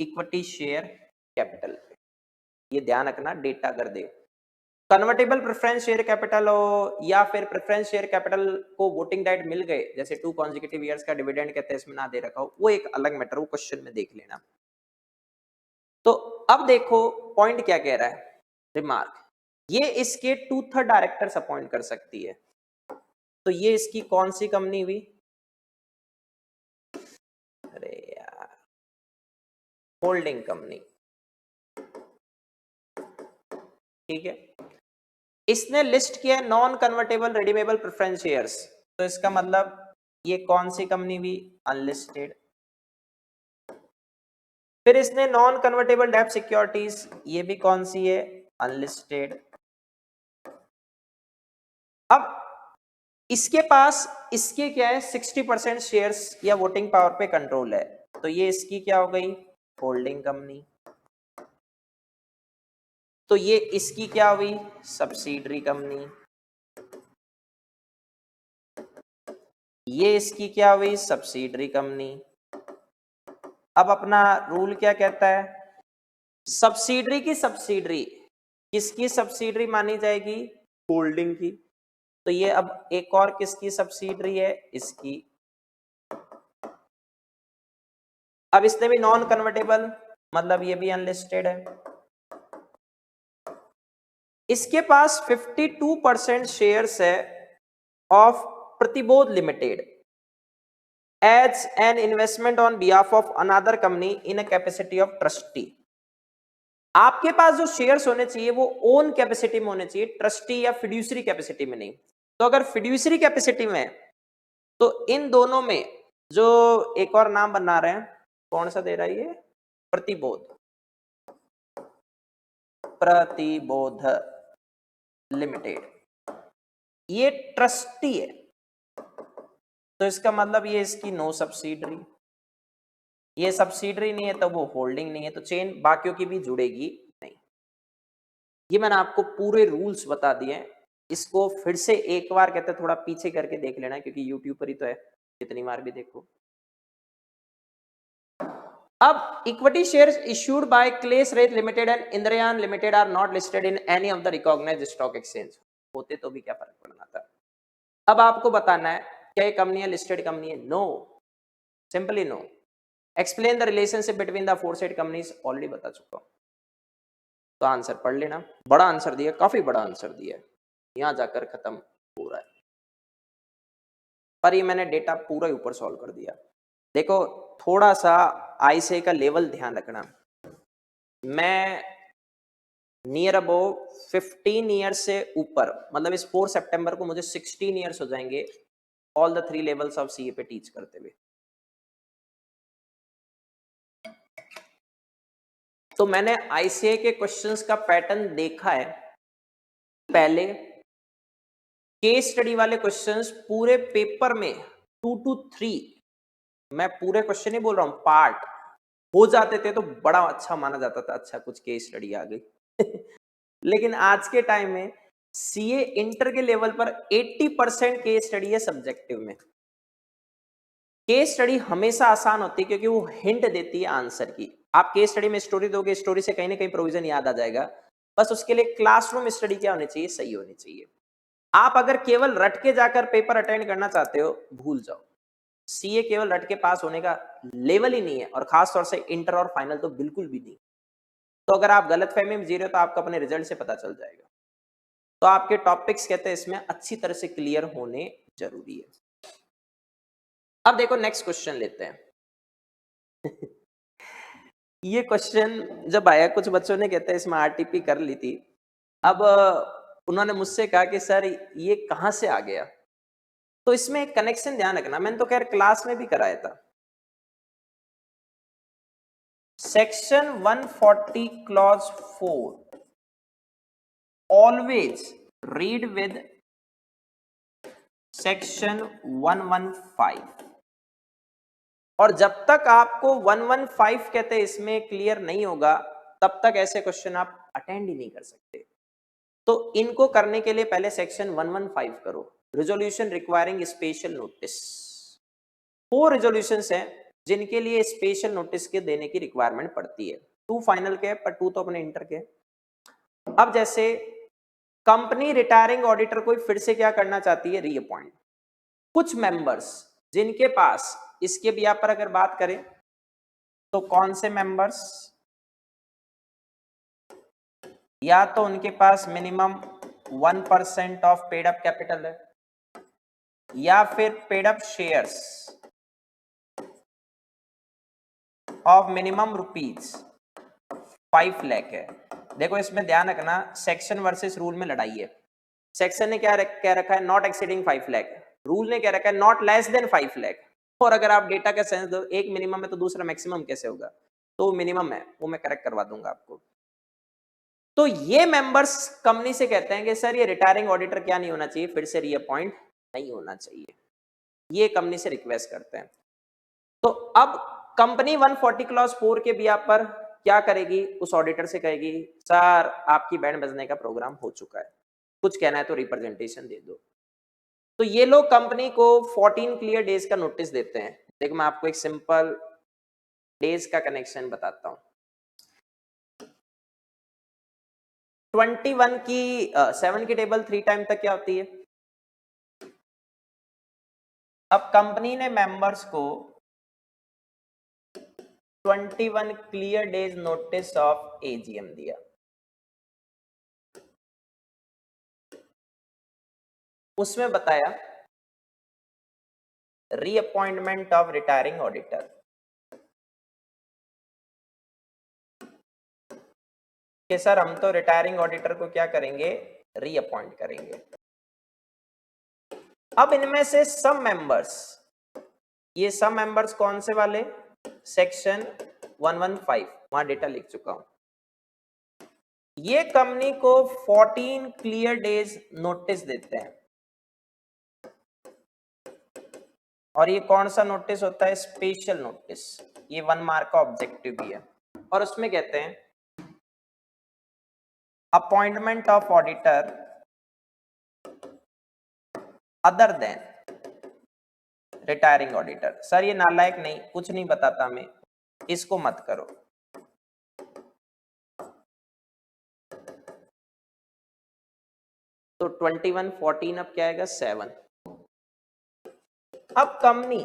इक्विटी शेयर कैपिटल पे। ये ध्यान रखना, डेटा कर दे। कन्वर्टेबल प्रेफरेंस शेयर कैपिटल हो या फिर प्रेफरेंस शेयर कैपिटल को वोटिंग राइट मिल गए, जैसे 2 कॉन्जिक्यूटिव ईयर्स का डिविडेंड कहते हैं इसमें ना दे रखा हो, वो एक अलग मैटर, वो क्वेश्चन में देख लेना। तो अब देखो पॉइंट क्या कह रहा है, रिमार्क, ये इसके 2/3 डायरेक्टर्स अपॉइंट कर सकती है। तो ये इसकी कौन सी कंपनी हुई? अरे यार, होल्डिंग कंपनी, ठीक है। इसने लिस्ट किया non convertible redeemable preference shares, तो इसका मतलब ये कौन सी कंपनी हुई? अनलिस्टेड। फिर इसने नॉन कन्वर्टेबल डेब्ट सिक्योरिटीज, ये भी कौन सी है? अनलिस्टेड। अब इसके पास इसके क्या है? 60% शेयर्स या वोटिंग पावर पे कंट्रोल है, तो ये इसकी क्या हो गई? Holding company. तो ये इसकी क्या हुई, सब्सिडरी कंपनी। ये इसकी क्या हुई, सब्सिडरी कंपनी। अब अपना रूल क्या कहता है, सब्सिडरी की सब्सिडरी किसकी सब्सिडरी मानी जाएगी, होल्डिंग की। तो ये अब एक और किसकी सब्सिडरी है, इसकी। अब इसने भी नॉन कन्वर्टेबल, मतलब ये भी अनलिस्टेड है। इसके पास 52% शेयर्स है of Pratibodh limited as an investment on behalf of another company in a capacity of trustee. आपके पास जो शेयर्स होने चाहिए वो ओन कैपेसिटी में होने चाहिए, ट्रस्टी या फिड्यूसरी कैपेसिटी में नहीं। तो अगर फिड्यूसरी कैपेसिटी में तो इन दोनों में जो एक और नाम बना रहे हैं, कौन सा दे रहा है ये, प्रतिबोध, प्रतिबोध लिमिटेड, ये ट्रस्टी है। तो इसका मतलब ये इसकी नो सब्सिडरी, ये सब्सिडरी नहीं है तो वो होल्डिंग नहीं है, तो चेन बाकियों की भी जुड़ेगी नहीं। ये मैंने आपको पूरे रूल्स बता दिए हैं। इसको फिर से एक बार कहते थोड़ा पीछे करके देख लेना, क्योंकि यूट्यूब पर ही तो है, जितनी बार भी देखो। अब इक्विटी शेयर्स इश्यूड बाय क्लेस रेज limited and Indrayan limited are not listed in any of the recognised stock exchange. होते तो भी क्या फर्क पड़ना था। अब आपको बताना है क्या ये कंपनी है लिस्टेड कंपनी है, no, simply no. Explain the relationship between the aforesaid companies, already बता चुका हूं। तो आंसर पढ़ लेना, बड़ा आंसर दिया, काफी बड़ा आंसर दिया है, यहां जाकर खत्म हो रहा है। पर ये मैंने डेटा पूरा ऊपर सॉल्व कर दिया। देखो थोड़ा सा आईसीआई का लेवल ध्यान रखना। मैं नियर अबाउट 15 ईयर्स से ऊपर, मतलब इस 4 सितंबर को मुझे 16 ईयर्स हो जाएंगे all the 3 levels of CA पे टीच करते हुए। तो मैंने आईसीआई के क्वेश्चंस का पैटर्न देखा है। पहले केस स्टडी वाले क्वेश्चंस पूरे पेपर में 2 to 3, मैं पूरे क्वेश्चन ही बोल रहा हूं, पार्ट हो जाते थे तो बड़ा अच्छा माना जाता था, अच्छा कुछ केस स्टडी आ गई। लेकिन आज के टाइम में सीए इंटर के लेवल पर 80% केस स्टडी है सब्जेक्टिव में। केस स्टडी हमेशा आसान होती है क्योंकि वो हिंट देती है आंसर की। आप केस स्टडी में स्टोरी दोगे, स्टोरी से कहीं ना कहीं प्रोविजन याद आ जाएगा, बस उसके लिए क्लासरूम स्टडी क्या होनी चाहिए, सही होनी चाहिए। आप अगर केवल रट के जाकर पेपर अटेंड करना चाहते हो, भूल जाओ। सीए केवल रट के पास होने का लेवल ही नहीं है, और खासतौर से इंटर और फाइनल तो बिल्कुल भी नहीं। तो अगर आप गलतफहमी में जी रहे हो तो आपको अपने रिजल्ट से पता चल जाएगा। तो आपके टॉपिक्स कहते हैं इसमें अच्छी तरह से क्लियर होने जरूरी है। अब देखो नेक्स्ट क्वेश्चन लेते हैं। ये क्वेश्चन जब आया, कुछ बच्चों ने कहते हैं इसमें आरटीपी कर ली थी। अब उन्होंने मुझसे कहा कि सर ये कहां से आ गया। तो इसमें एक कनेक्शन ध्यान रखना, मैंने तो खैर क्लास में भी कराया था। Section 140 clause 4 always read with section 115, और जब तक आपको 115 कहते हैं इसमें क्लियर नहीं होगा, तब तक ऐसे क्वेश्चन आप अटेंड ही नहीं कर सकते। तो इनको करने के लिए पहले सेक्शन 115 करो, resolution requiring special notice. 4 resolutions हैं जिनके लिए स्पेशल नोटिस के देने की रिक्वायरमेंट पड़ती है। 2 फाइनल के, पर 2 तो अपने इंटर के। अब जैसे कंपनी रिटायरिंग ऑडिटर को फिर से क्या करना चाहती है, रीअपॉइंट। कुछ मेंबर्स जिनके पास, इसके भी आप पर अगर बात करें तो कौन से मेंबर्स, या तो उनके पास minimum 1% of paid up capital है, या फिर paid up shares of minimum ₹5 lakh है। देखो इसमें ध्यान रखना, सेक्शन वर्सेस रूल में लड़ाई है। सेक्शन ने क्या कह रखा है, नॉट एक्सीडिंग 5 लाख। रूल ने क्या रखा है, नॉट लेस देन 5 लाख। और अगर आप डेटा का सेंस दो, एक मिनिमम है तो दूसरा मैक्सिमम कैसे होगा, तो मिनिमम है, वो मैं करेक्ट करवा दूंगा आपको। तो ये मेंबर्स कंपनी से कहते हैं कि सर ये रिटायरिंग ऑडिटर क्या नहीं होना चाहिए, फिर से रीअपॉइंट नहीं होना चाहिए, ये कंपनी से रिक्वेस्ट करते हैं। तो अब कंपनी 140 क्लॉज 4 के बिहाफ पर क्या करेगी, उस ऑडिटर से कहेगी सर आपकी बैंड बजने का प्रोग्राम हो चुका है, कुछ कहना है तो रिप्रेजेंटेशन दे दो। तो ये लोग कंपनी को 14 क्लियर डेज का नोटिस देते हैं। देखो मैं आपको एक सिंपल डेज का कनेक्शन बताता हूं। 21 की 7 की टेबल 3 टाइम तक क्या होती है? अब कंपनी ने मेंबर्स को 21 clear days notice of AGM दिया। उसमें बताया रीअपॉइंटमेंट ऑफ रिटायरिंग ऑडिटर, कि सर हम तो रिटायरिंग ऑडिटर को क्या करेंगे, रीअपॉइंट करेंगे। अब इनमें से सब मेंबर्स, ये सब मेंबर्स कौन से वाले, सेक्शन 115, वहां डेटा लिख चुका हूं। ये कंपनी को 14 क्लियर डेज नोटिस देते हैं, और ये कौन सा नोटिस होता है, स्पेशल नोटिस। ये 1 मार्क का ऑब्जेक्टिव भी है, और उसमें कहते हैं appointment of auditor other than retiring auditor. Sir ये नालायक नहीं, कुछ नहीं बताता मैं, इसको मत करो। तो 21 14 अब क्या आएगा, 7। अब कंपनी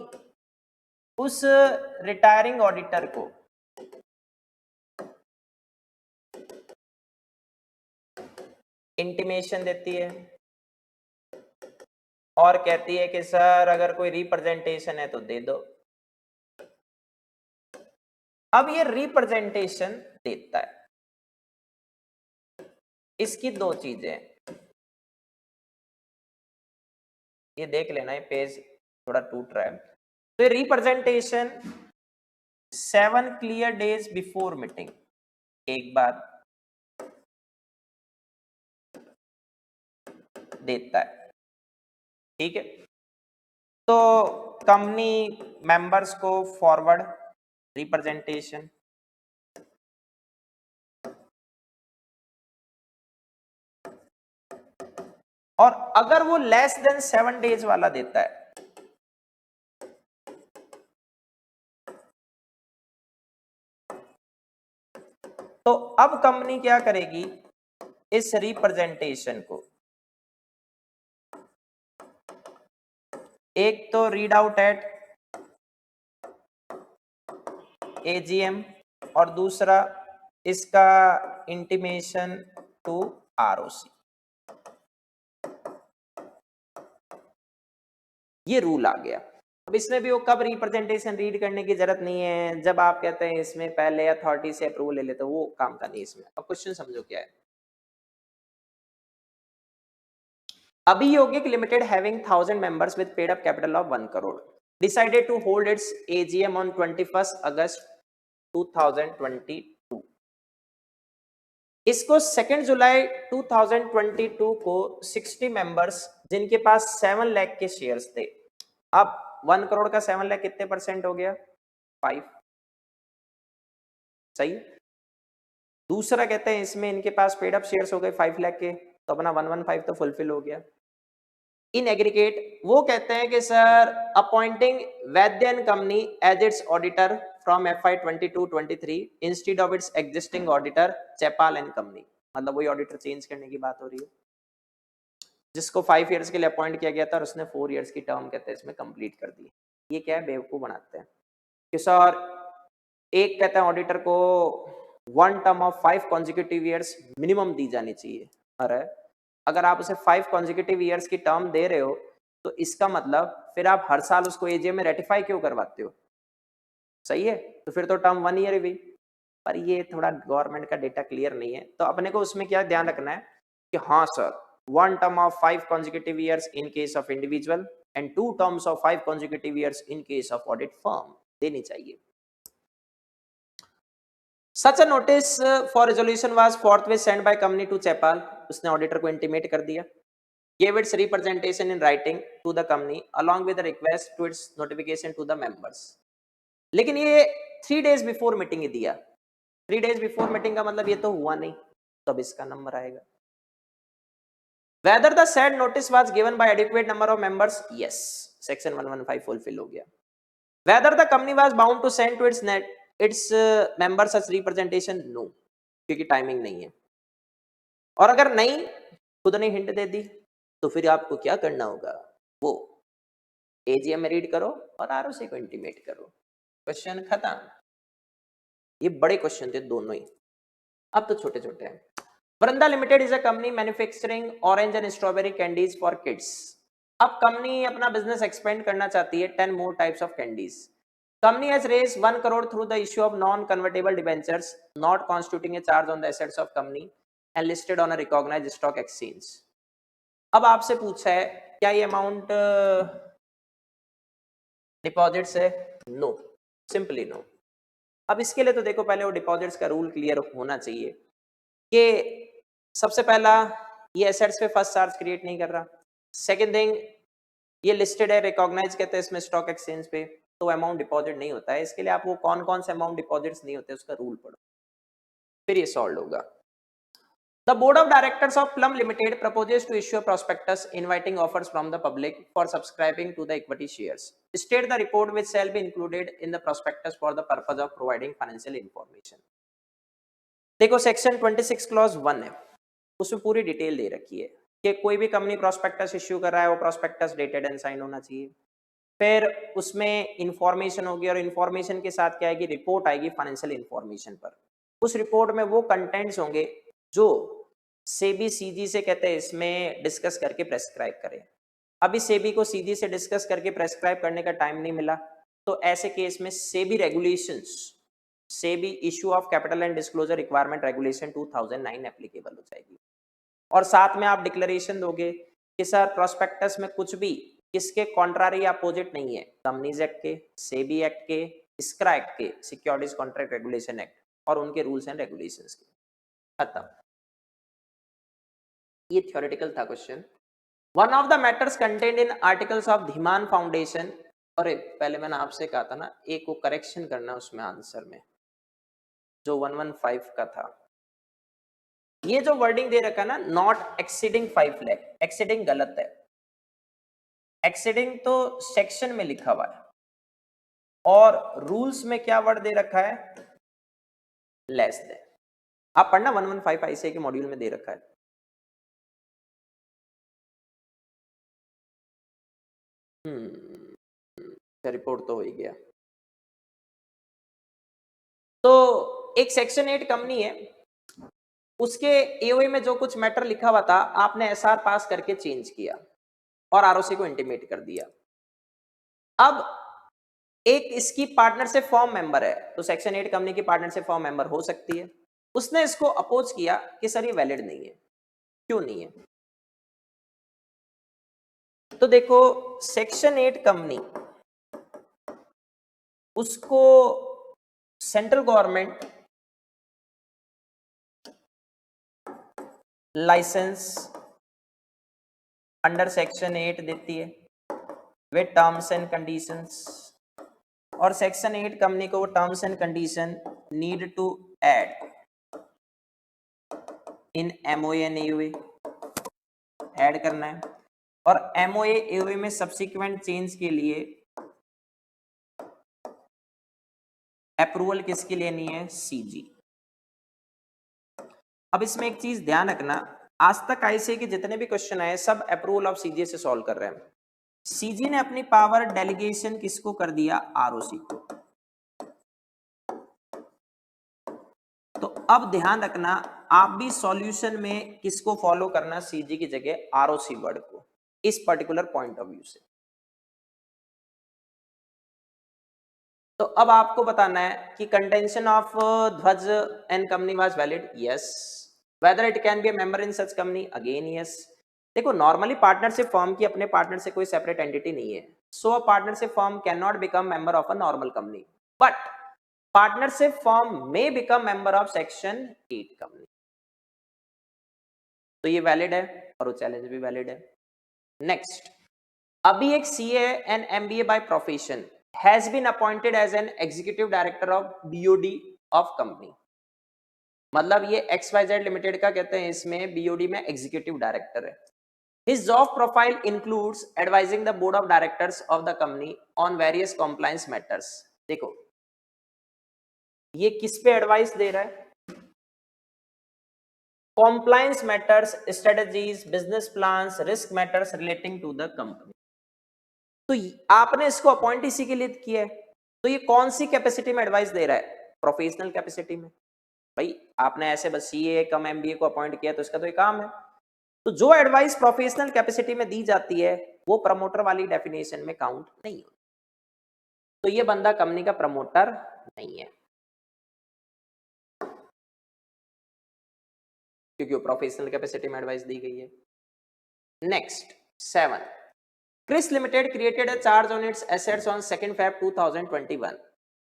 उस रिटायरिंग ऑडिटर को इंटीमेशन देती है और कहती है कि सर अगर कोई रिप्रेजेंटेशन है तो दे दो। अब ये रिप्रेजेंटेशन देता है, इसकी दो चीजें, ये देख लेना, ये पेज थोड़ा टूट रहा है। तो ये representation 7 clear days before meeting एक बार देता है, ठीक है। तो कंपनी मेंबर्स को फॉरवर्ड रिप्रेजेंटेशन, और अगर वो लेस देन 7 डेज वाला देता है तो अब कंपनी क्या करेगी, इस रिप्रेजेंटेशन को एक तो रीड आउट एट एजीएम, और दूसरा इसका इंटीमेशन टू आरओसी। ये रूल आ गया। अब इसमें भी वो कब रिप्रेजेंटेशन रीड करने की जरूरत नहीं है, जब आप कहते हैं इसमें पहले अथॉरिटी से अप्रूवल ले लेते, वो काम का नहीं इसमें। अब क्वेश्चन समझो क्या है। Abhiyogik limited having 1000 members with paid up capital of 1 crore decided to hold its AGM on 21st August 2022। इसको 2 जुलाई 2022 को 60 मेंबर्स जिनके पास 7 लाख के शेयर्स थे, अब 1 करोड़ का 7 लाख कितने परसेंट हो गया, 5, सही। दूसरा कहते हैं इसमें इनके पास पेड अप शेयर्स हो गए 5 लाख के, तो अपना 115 तो फुलफिल हो गया। इन एग्रीगेट वो कहते हैं कि sir appointing Vaidya and company as its auditor from FY 22-23 instead of its existing auditor Chaipal and company, मतलब वही ऑडिटर चेंज करने की बात हो रही है, जिसको 5 इयर्स के लिए अपॉइंट किया गया था और उसने 4 इयर्स की टर्म कहते हैं इसमें कंप्लीट कर दी। ये क्या है, बेवकूफ बनाते हैं कि सर एक कहते हैं ऑडिटर को 1 term of 5 consecutive years minimum दी जानी चाहिए। अरे अगर आप उसे 5 कॉन्जिक्यूटिव ईयर्स की टर्म दे रहे हो तो इसका मतलब फिर आप हर साल उसको एजीएम में रेटिफाई क्यों करवाते हो, सही है। तो फिर तो टर्म 1 ईयर हुई, पर ये थोड़ा गवर्नमेंट का डेटा क्लियर नहीं है, तो अपने को उसमें क्या ध्यान रखना है कि हाँ sir 1 term of 5 consecutive years in case of individual and 2 terms of 5 consecutive years in case of audit firm देनी चाहिए। Such a notice for resolution was forthwith sent by company to Chapal, उसने auditor को intimate कर दिया, gave its representation in writing to the company along with the request to its notification to the members। लेकिन ये 3 days before meeting दिया, 3 days before meeting का मतलब ये तो हुआ नहीं, तब इसका नंबर आएगा। Whether the said notice was given by adequate number of members, yes, section 115 fulfill हो गया। Whether the company was bound to send to its members such representation, no, क्योंकि टाइमिंग नहीं है। और अगर नहीं, खुद ने हिंट दे दी, तो फिर आपको क्या करना होगा, वो एजीएम में रीड करो और आरओसी को इंटीमेट करो, क्वेश्चन खत्म। ये बड़े क्वेश्चन थे दोनों ही, अब तो छोटे छोटे हैं। Vrinda limited is a company manufacturing orange and strawberry candies for kids. अब कंपनी अपना बिजनेस एक्सपेंड करना चाहती है 10 more types of candies. Company has raised 1 crore through the issue of non convertible debentures not constituting a charge on the assets of company and listed on a recognised stock exchange. अब आपसे पूछा है क्या ये amount deposits है? No, simply no. अब इसके लिए तो देखो पहले वो डिपॉजिट्स का रूल क्लियर होना चाहिए कि सबसे पहला ये एसेट्स पे फर्स्ट चार्ज क्रिएट नहीं कर रहा, सेकंड थिंग ये लिस्टेड है, रिकॉग्नाइज कहते हैं इसमें स्टॉक एक्सचेंज पे, तो अमाउंट डिपॉजिट नहीं होता है। इसके लिए आप वो कौन कौन से अमाउंट डिपॉजिट्स नहीं होते उसका रूल पढ़ो, फिर ये सॉल्व होगा। The board of directors of Plum Limited proposes to issue a prospectus inviting offers from the public for subscribing to the equity shares. State the report which shall be included in the prospectus for the purpose of providing financial information. देखो section 26 clause 1 है, उसमें पूरी detail दे रखी है कि कोई भी company prospectus issue कर रहा है वो प्रोस्पेक्टस डेटेड एंड साइन होना चाहिए। फिर उसमें इंफॉर्मेशन होगी और इंफॉर्मेशन के साथ क्या आएगी, रिपोर्ट आएगी फाइनेंशियल इंफॉर्मेशन पर। उस रिपोर्ट में वो कंटेंट्स होंगे जो सेबी सीजी से कहते हैं इसमें डिस्कस करके प्रेस्क्राइब करें। अभी सेबी को सीजी से डिस्कस करके प्रेस्क्राइब करने का टाइम नहीं मिला, तो ऐसे केस में SEBI regulations, SEBI issue of capital and disclosure requirement regulation 2009 applicable हो जाएगी। और साथ में आप डिक्लेरेशन दोगे कि सर प्रोस्पेक्टस में कुछ भी किसके कॉन्ट्रारी या अपोजिट नहीं है, कंपनीज एक्ट के, सेबी एक्ट के, स्क्रा एक्ट के, सिक्योरिटीज कॉन्ट्रैक्ट रेगुलेशन एक्ट और उनके रूल्स एंड रेगुलेशंस के। खत्म। ये थ्योरेटिकल था question. One of the matters contained in articles of Dhiman foundation, अरे पहले मैंने आपसे कहा था ना एक को करेक्शन करना उसमें आंसर में, जो 115 का था, ये जो वर्डिंग दे रखा है ना नॉट एक्सीडिंग 5 लाख, एक्सीडिंग गलत है। एक्सीडिंग तो सेक्शन में लिखा हुआ है और रूल्स में क्या वर्ड दे रखा है, लेस देन। आप पढ़ना 115 आईसीए के मॉड्यूल में दे रखा है। रिपोर्ट तो हो ही गया। तो एक सेक्शन 8 कंपनी है, उसके एओए में जो कुछ मैटर लिखा हुआ था आपने एसआर पास करके चेंज किया और आरओसी को इंटीमेट कर दिया। अब एक इसकी पार्टनरशिप फॉर्म मेंबर है, तो सेक्शन 8 कंपनी की पार्टनरशिप फॉर्म मेंबर हो सकती है। उसने इसको अपोज किया कि सर ये वैलिड नहीं है। क्यों नहीं है? तो देखो सेक्शन 8 कंपनी, उसको central government licence under section 8 देती है विद टर्म्स एंड कंडीशंस, और सेक्शन 8 कंपनी को वो terms and condition need to add in MOA and AOA, add करना है। और एमओए एओए में सब्सिक्वेंट चेंज के लिए अप्रूवल किसकी लेनी है, सीजी। अब इसमें एक चीज ध्यान रखना, आज तक आईसीए के जितने भी क्वेश्चन आए सब अप्रूवल ऑफ सीजी से सॉल्व कर रहे हैं। सीजी ने अपनी पावर डेलीगेशन किसको कर दिया, आरओसी को। तो अब ध्यान रखना आप भी सॉल्यूशन में किसको फॉलो करना, सीजी की जगह आरओसी वर्ड को, इस पर्टिकुलर पॉइंट ऑफ व्यू से। तो अब आपको बताना है कि contention of Dhwaj and company was valid, yes. Whether it can be a member in such company, again yes. देखो नॉर्मली पार्टनरशिप फर्म की अपने पार्टनर से कोई सेपरेट एंटिटी नहीं है, so a partnership firm cannot become member of a normal company, but partnership firm may become member of section 8 company. तो ये valid है और वो चैलेंज भी वैलिड है। नेक्स्ट, अभी एक CA and MBA by profession has been appointed as an executive director of BOD of company. मतलब ये XYZ लिमिटेड का कहते हैं इसमें BOD में एग्जीक्यूटिव डायरेक्टर है। His job profile includes advising the board of directors of the company on various compliance matters। देखो ये किस पे एडवाइस दे रहा है? Compliance matters, strategies, business plans, risk matters relating to the company। तो आपने इसको अपॉइंट इसी के लिए किया है, तो ये कौन सी कैपेसिटी में एडवाइस दे रहा है? प्रोफेशनल कैपेसिटी में। भाई आपने ऐसे बस CA कम MBA को अपॉइंट किया तो इसका तो ये काम है। तो जो एडवाइस प्रोफेशनल कैपेसिटी में दी जाती है वो प्रमोटर वाली डेफिनेशन में काउंट नहीं होती। तो ये बंदा कंपनी का प्रमोटर नहीं है क्योंकि वो प्रोफेशनल कैपेसिटी में एडवाइस दी गई है। Next 7, Chris limited created a charge on its assets on 2 Feb 2021।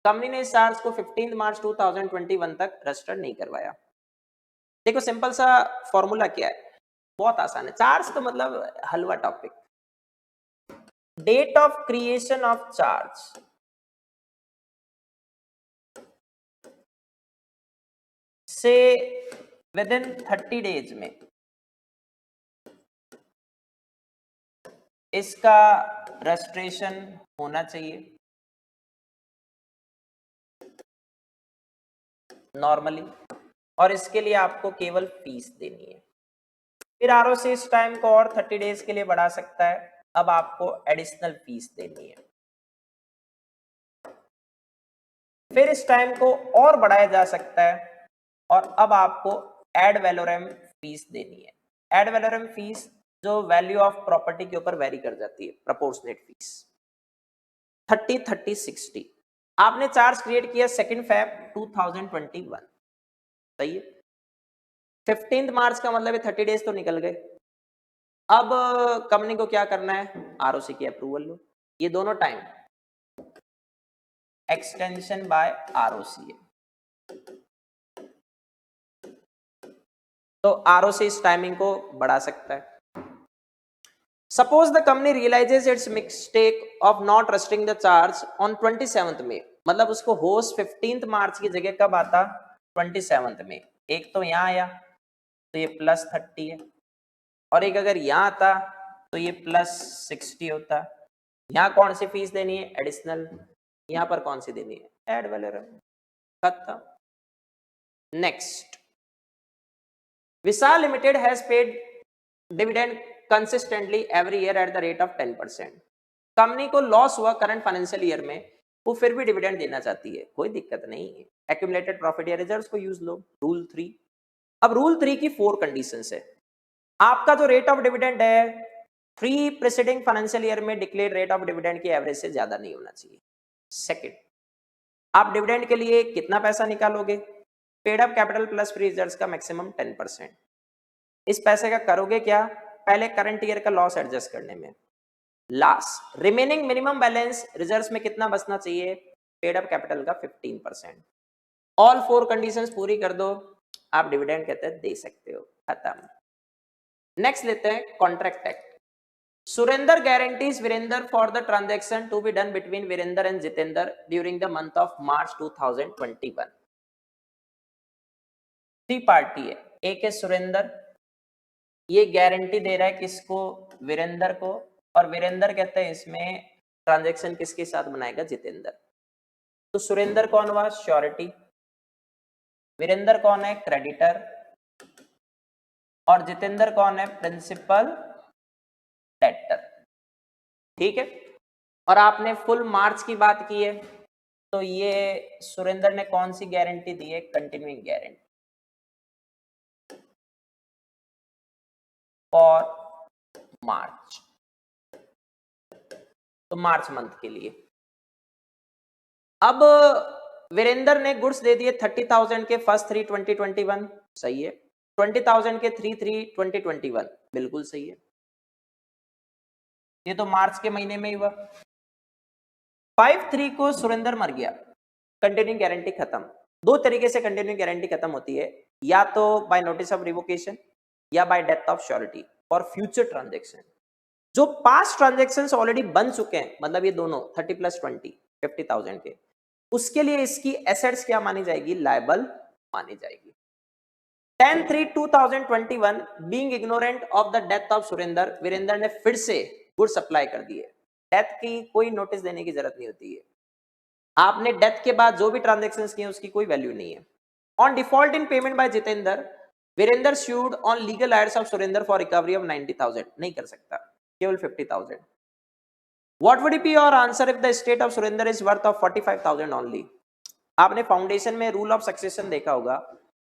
Company ने इस चार्ज को 15 मार्च 2021 तक रजिस्टर नहीं करवाया। देखो सिंपल सा फॉर्मूला क्या है, बहुत आसान है। चार्ज तो मतलब हलवा topic. Date of creation of charge से विदिन 30 डेज में इसका रजिस्ट्रेशन होना चाहिए नॉर्मली, और इसके लिए आपको केवल फीस देनी है। फिर ROC इस टाइम को और 30 डेज के लिए बढ़ा सकता है, अब आपको एडिशनल फीस देनी है। फिर इस टाइम को और बढ़ाया जा सकता है और अब आपको एड वैलोरम फीस देनी है। एड वैलोरम फीस जो वैल्यू ऑफ प्रॉपर्टी के ऊपर वेरी कर जाती है, प्रोपोर्शनेट फीस 30, 30, 60। आपने चार्ज क्रिएट किया 2 Feb 2021, सही है। 15 मार्च का मतलब है 30 डेज तो निकल गए। अब कंपनी को क्या करना है? ROC की अप्रूवल लो। ये दोनों टाइम एक्सटेंशन बाय ROC है, तो ROC इस टाइमिंग को बढ़ा सकता है। Suppose the company realizes its mistake of not registering the charge on 27th May, मतलब उसको होश 15th मार्च की जगह कब आता? 27th में। एक तो यहाँ आया तो ये +30 है, और एक अगर यहाँ आता तो ये +60 होता। यहाँ कौन सी फीस देनी है? एडिशनल। यहाँ पर कौन सी देनी है? Ad valorem. खत्म। Next, Vishal limited has paid dividend consistently every year at the rate of 10%। Company को लॉस हुआ करंट फाइनेंशियल ईयर में, वो फिर भी डिविडेंड देना चाहती है, कोई दिक्कत नहीं है। एक्यूमुलेटेड प्रॉफिट या रिजर्व्स को यूज लो, रूल 3। अब रूल 3 की 4 कंडीशंस है। आपका जो रेट ऑफ डिविडेंड है 3 प्रीसीडिंग फाइनेंशियल ईयर में डिक्लेयर रेट ऑफ डिविडेंड की एवरेज से ज्यादा नहीं होना चाहिए। सेकंड, आप डिविडेंड के लिए कितना पैसा निकालोगे? Paid up capital plus free reserves का मैक्सिमम 10%। इस पैसे का करोगे क्या? पहले करंट ईयर का लॉस एडजस्ट करने में। Last, remaining minimum balance reserves में कितना बचना चाहिए? पेड अप कैपिटल का 15%। ऑल 4 कंडीशंस पूरी कर दो, आप डिविडेंड कहते हैं दे सकते हो। खत्म। नेक्स्ट लेते हैं contract act. Surendra guarantees Virendra for the transaction to be done between Virendra and Jitendra during the month of March 2021। 3 party है, एक है सुरेंद्र, ये गारंटी दे रहा है किसको? वीरेंद्र को, और वीरेंद्र कहते हैं इसमें ट्रांजैक्शन किसके साथ बनाएगा? जितेंद्र। तो सुरेंद्र कौन हुआ? श्योरिटी। वीरेंद्र कौन है? क्रेडिटर। और जितेंद्र कौन है? Principal debtor. ठीक है। और आपने फुल मार्च की बात की है, तो ये सुरेंद्र ने कौन सी गारंटी दी है? कंटिन्यूइंग गारंटी फॉर मार्च, तो मार्च मंथ के लिए। अब वीरेंद्र ने गुड्स दे दिए 30,000 के 1/3/2021, सही है। 20,000 के 3/3/2021, बिल्कुल सही है। ये तो मार्च के महीने में ही हुआ। 5/3 को सुरेंद्र मर गया, कंटिन्यूइंग गारंटी खत्म। 2 तरीके से कंटिन्यूइंग गारंटी खत्म होती है, या तो बाय नोटिस ऑफ रिवोकेशन या bye death of surety for future transaction. जो पास्ट ट्रांजैक्शंस ऑलरेडी बन चुके हैं, मतलब ये दोनों 30 + 20 50,000 के, उसके लिए इसकी एसेट्स क्या मानी जाएगी? लायबल मानी जाएगी। 10/3/2021 being ignorant of the death of Surendra, Virendra ने फिर से गुड्स सप्लाई कर दिए। डेथ की कोई नोटिस देने की जरूरत नहीं होती है, आपने डेथ के बाद जो भी ट्रांजैक्शंस किए उसकी कोई वैल्यू नहीं है। On default in payment by Jitendra, Virendra sued on legal ads of Surendra for recovery of 90,000, नहीं कर सकता, केवल 50,000। What would be your answer if the estate of Surendra is worth of 45,000 only? आपने फाउंडेशन में रूल ऑफ सक्सेशन देखा होगा,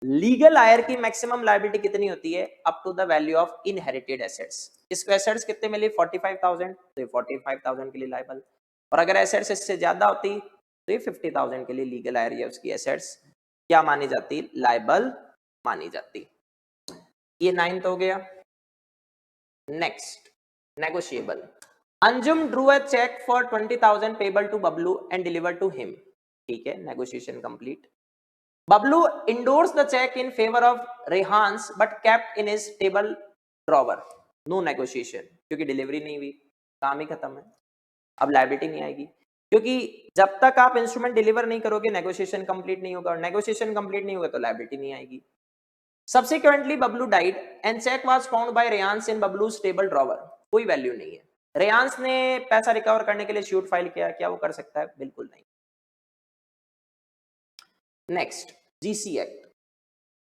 लीगल आयर की maximum liability कितनी होती है? Up to the value of inherited assets. इसको एसेट्स कितने मिले? 45,000, तो ये 45,000 के लिए लायबल, और अगर एसेट्स इससे ज्यादा होती तो ये 50,000 के लिए लीगल आयर या उसकी एसेट्स क्या मानी जाती? लायबल मानी जाती। ये 9th हो गया। Next, negotiable. Anjum drew a cheque for 20,000 payable to Bablu and deliver to him. ठीक है, negotiation complete. Bablu endorse the cheque in favour of Rehans but kept in his table drawer. No negotiation, क्योंकि डिलीवरी नहीं हुई, काम ही खत्म है, अब लायबिलिटी नहीं आएगी, क्योंकि जब तक आप इंस्ट्रूमेंट डिलीवर नहीं करोगे नेगोशिएशन कंप्लीट नहीं होगा, और नेगोशिएशन कंप्लीट नहीं होगा तो लायबिलिटी नहीं आएगी। Subsequently, Bablu died and check was found by Rayans in Bablu's table drawer. कोई वैल्यू नहीं है। रेयांस ने पैसा रिकवर करने के लिए सूट फाइल किया, क्या वो कर सकता है? बिल्कुल नहीं। Next, GC act.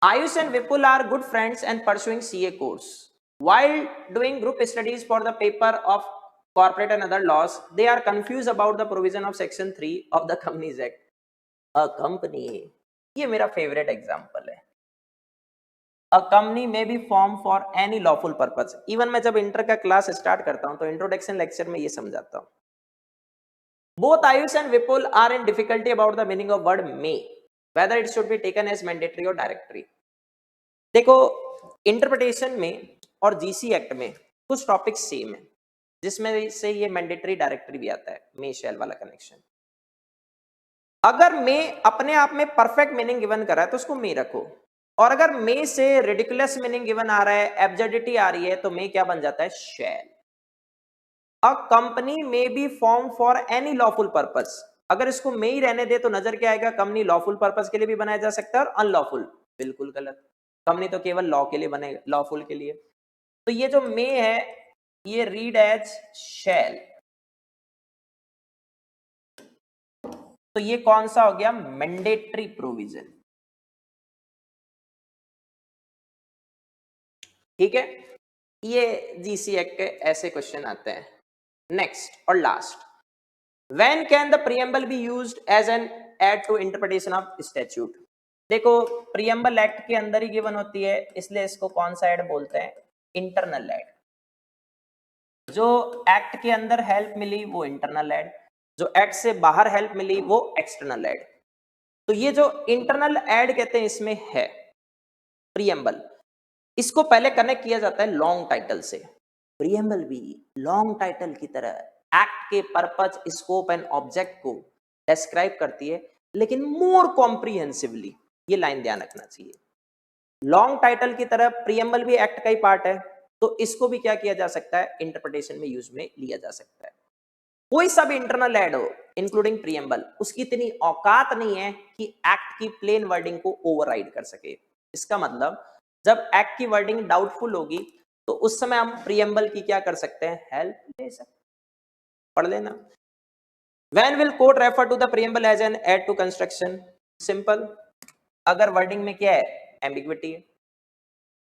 Ayush and Vipul are good friends and pursuing CA course. While doing group studies for the paper of corporate and other laws, they are confused about the provision of section 3 of the Companies Act. A company, ये मेरा favourite example है। A company may be formed for any lawful purpose. Even मैं जब inter का class start करता हूं तो introduction lecture में ये समझाता हूं। Both Ayush and Vipul are in difficulty about the meaning of word may, whether it should be taken as mandatory or directory. देखो, इंटरप्रिटेशन में और जीसी एक्ट में कुछ टॉपिक सेम है, जिसमें से ये मैंडेटरी डायरेक्टरी भी आता है, मे शैल वाला कनेक्शन। अगर मे अपने आप में परफेक्ट मीनिंग गिवन करा है तो उसको मे रखो, और अगर मे से रिडिकुलस मीनिंग गिवन आ रहा है, एब्सर्डिटी आ रही है, तो मे क्या बन जाता है? Shall. A company may be form for any lawful purpose. अगर इसको मे ही रहने दे तो नजर क्या आएगा? कंपनी लॉफुल पर्पस के लिए भी बनाया जा सकता है और अनलॉफुल। बिल्कुल गलत, कंपनी तो केवल लॉ के लिए बनेगा, लॉफुल के लिए। तो ये जो मे है ये रीड एज शैल। तो ये कौन सा हो गया? Mandatory provision. ठीक है, ये जीसी एक्ट के ऐसे क्वेश्चन आते हैं। नेक्स्ट और last, when can the preamble be used as an aid to interpretation of statute. देखो, प्रीएम्बल एक्ट के अंदर ही गिवन होती है, इसलिए इसको कौन सा एड बोलते हैं? Internal add. जो एक्ट के अंदर हेल्प मिली वो इंटरनल एड, जो एक्ट से बाहर हेल्प मिली वो एक्सटर्नल एड। तो ये जो इंटरनल एड कहते हैं इसमें है प्रीएम्बल, इसको पहले कनेक्ट किया जाता है लॉन्ग टाइटल से। प्रीएम्बल भी लॉन्ग टाइटल की तरह एक्ट के पर्पस, स्कोप एंड ऑब्जेक्ट को डिस्क्राइब करती है, लेकिन मोर कॉम्प्रिहेंसिवली। ये लाइन ध्यान रखना चाहिए, लॉन्ग टाइटल की तरह प्रीएम्बल भी एक्ट का ही पार्ट है, तो इसको भी क्या किया जा सकता है? इंटरप्रिटेशन में यूज में लिया जा सकता है। कोई सा भी इंटरनल एड हो इंक्लूडिंग प्रीएम्बल, उसकी इतनी औकात नहीं है कि एक्ट की प्लेन वर्डिंग को ओवरराइड कर सके। इसका मतलब जब एक्ट की वर्डिंग डाउटफुल होगी तो उस समय हम प्रीएम्बल की क्या कर सकते हैं? हेल्प ले सकते हैं। पढ़ लेना। When will court refer to the preamble as an aid to construction? Simple, अगर वर्डिंग में क्या है? एम्बिग्विटी है,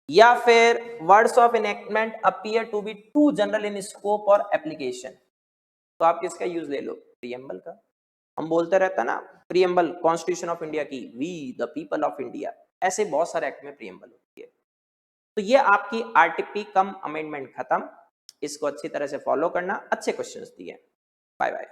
या फिर words of enactment appear to be too general in scope और एप्लीकेशन, तो आप किसका यूज ले लो? प्रीएम्बल का। हम बोलते रहता ना प्रीएम्बल कॉन्स्टिट्यूशन ऑफ इंडिया की, we the people of India, ऐसे बहुत सारे एक्ट में प्रीएम्बल होती है। तो ये आपकी आरटीपी कम अमेंडमेंट खत्म, इसको अच्छी तरह से फॉलो करना। अच्छे क्वेश्चंस दिए। Bye bye.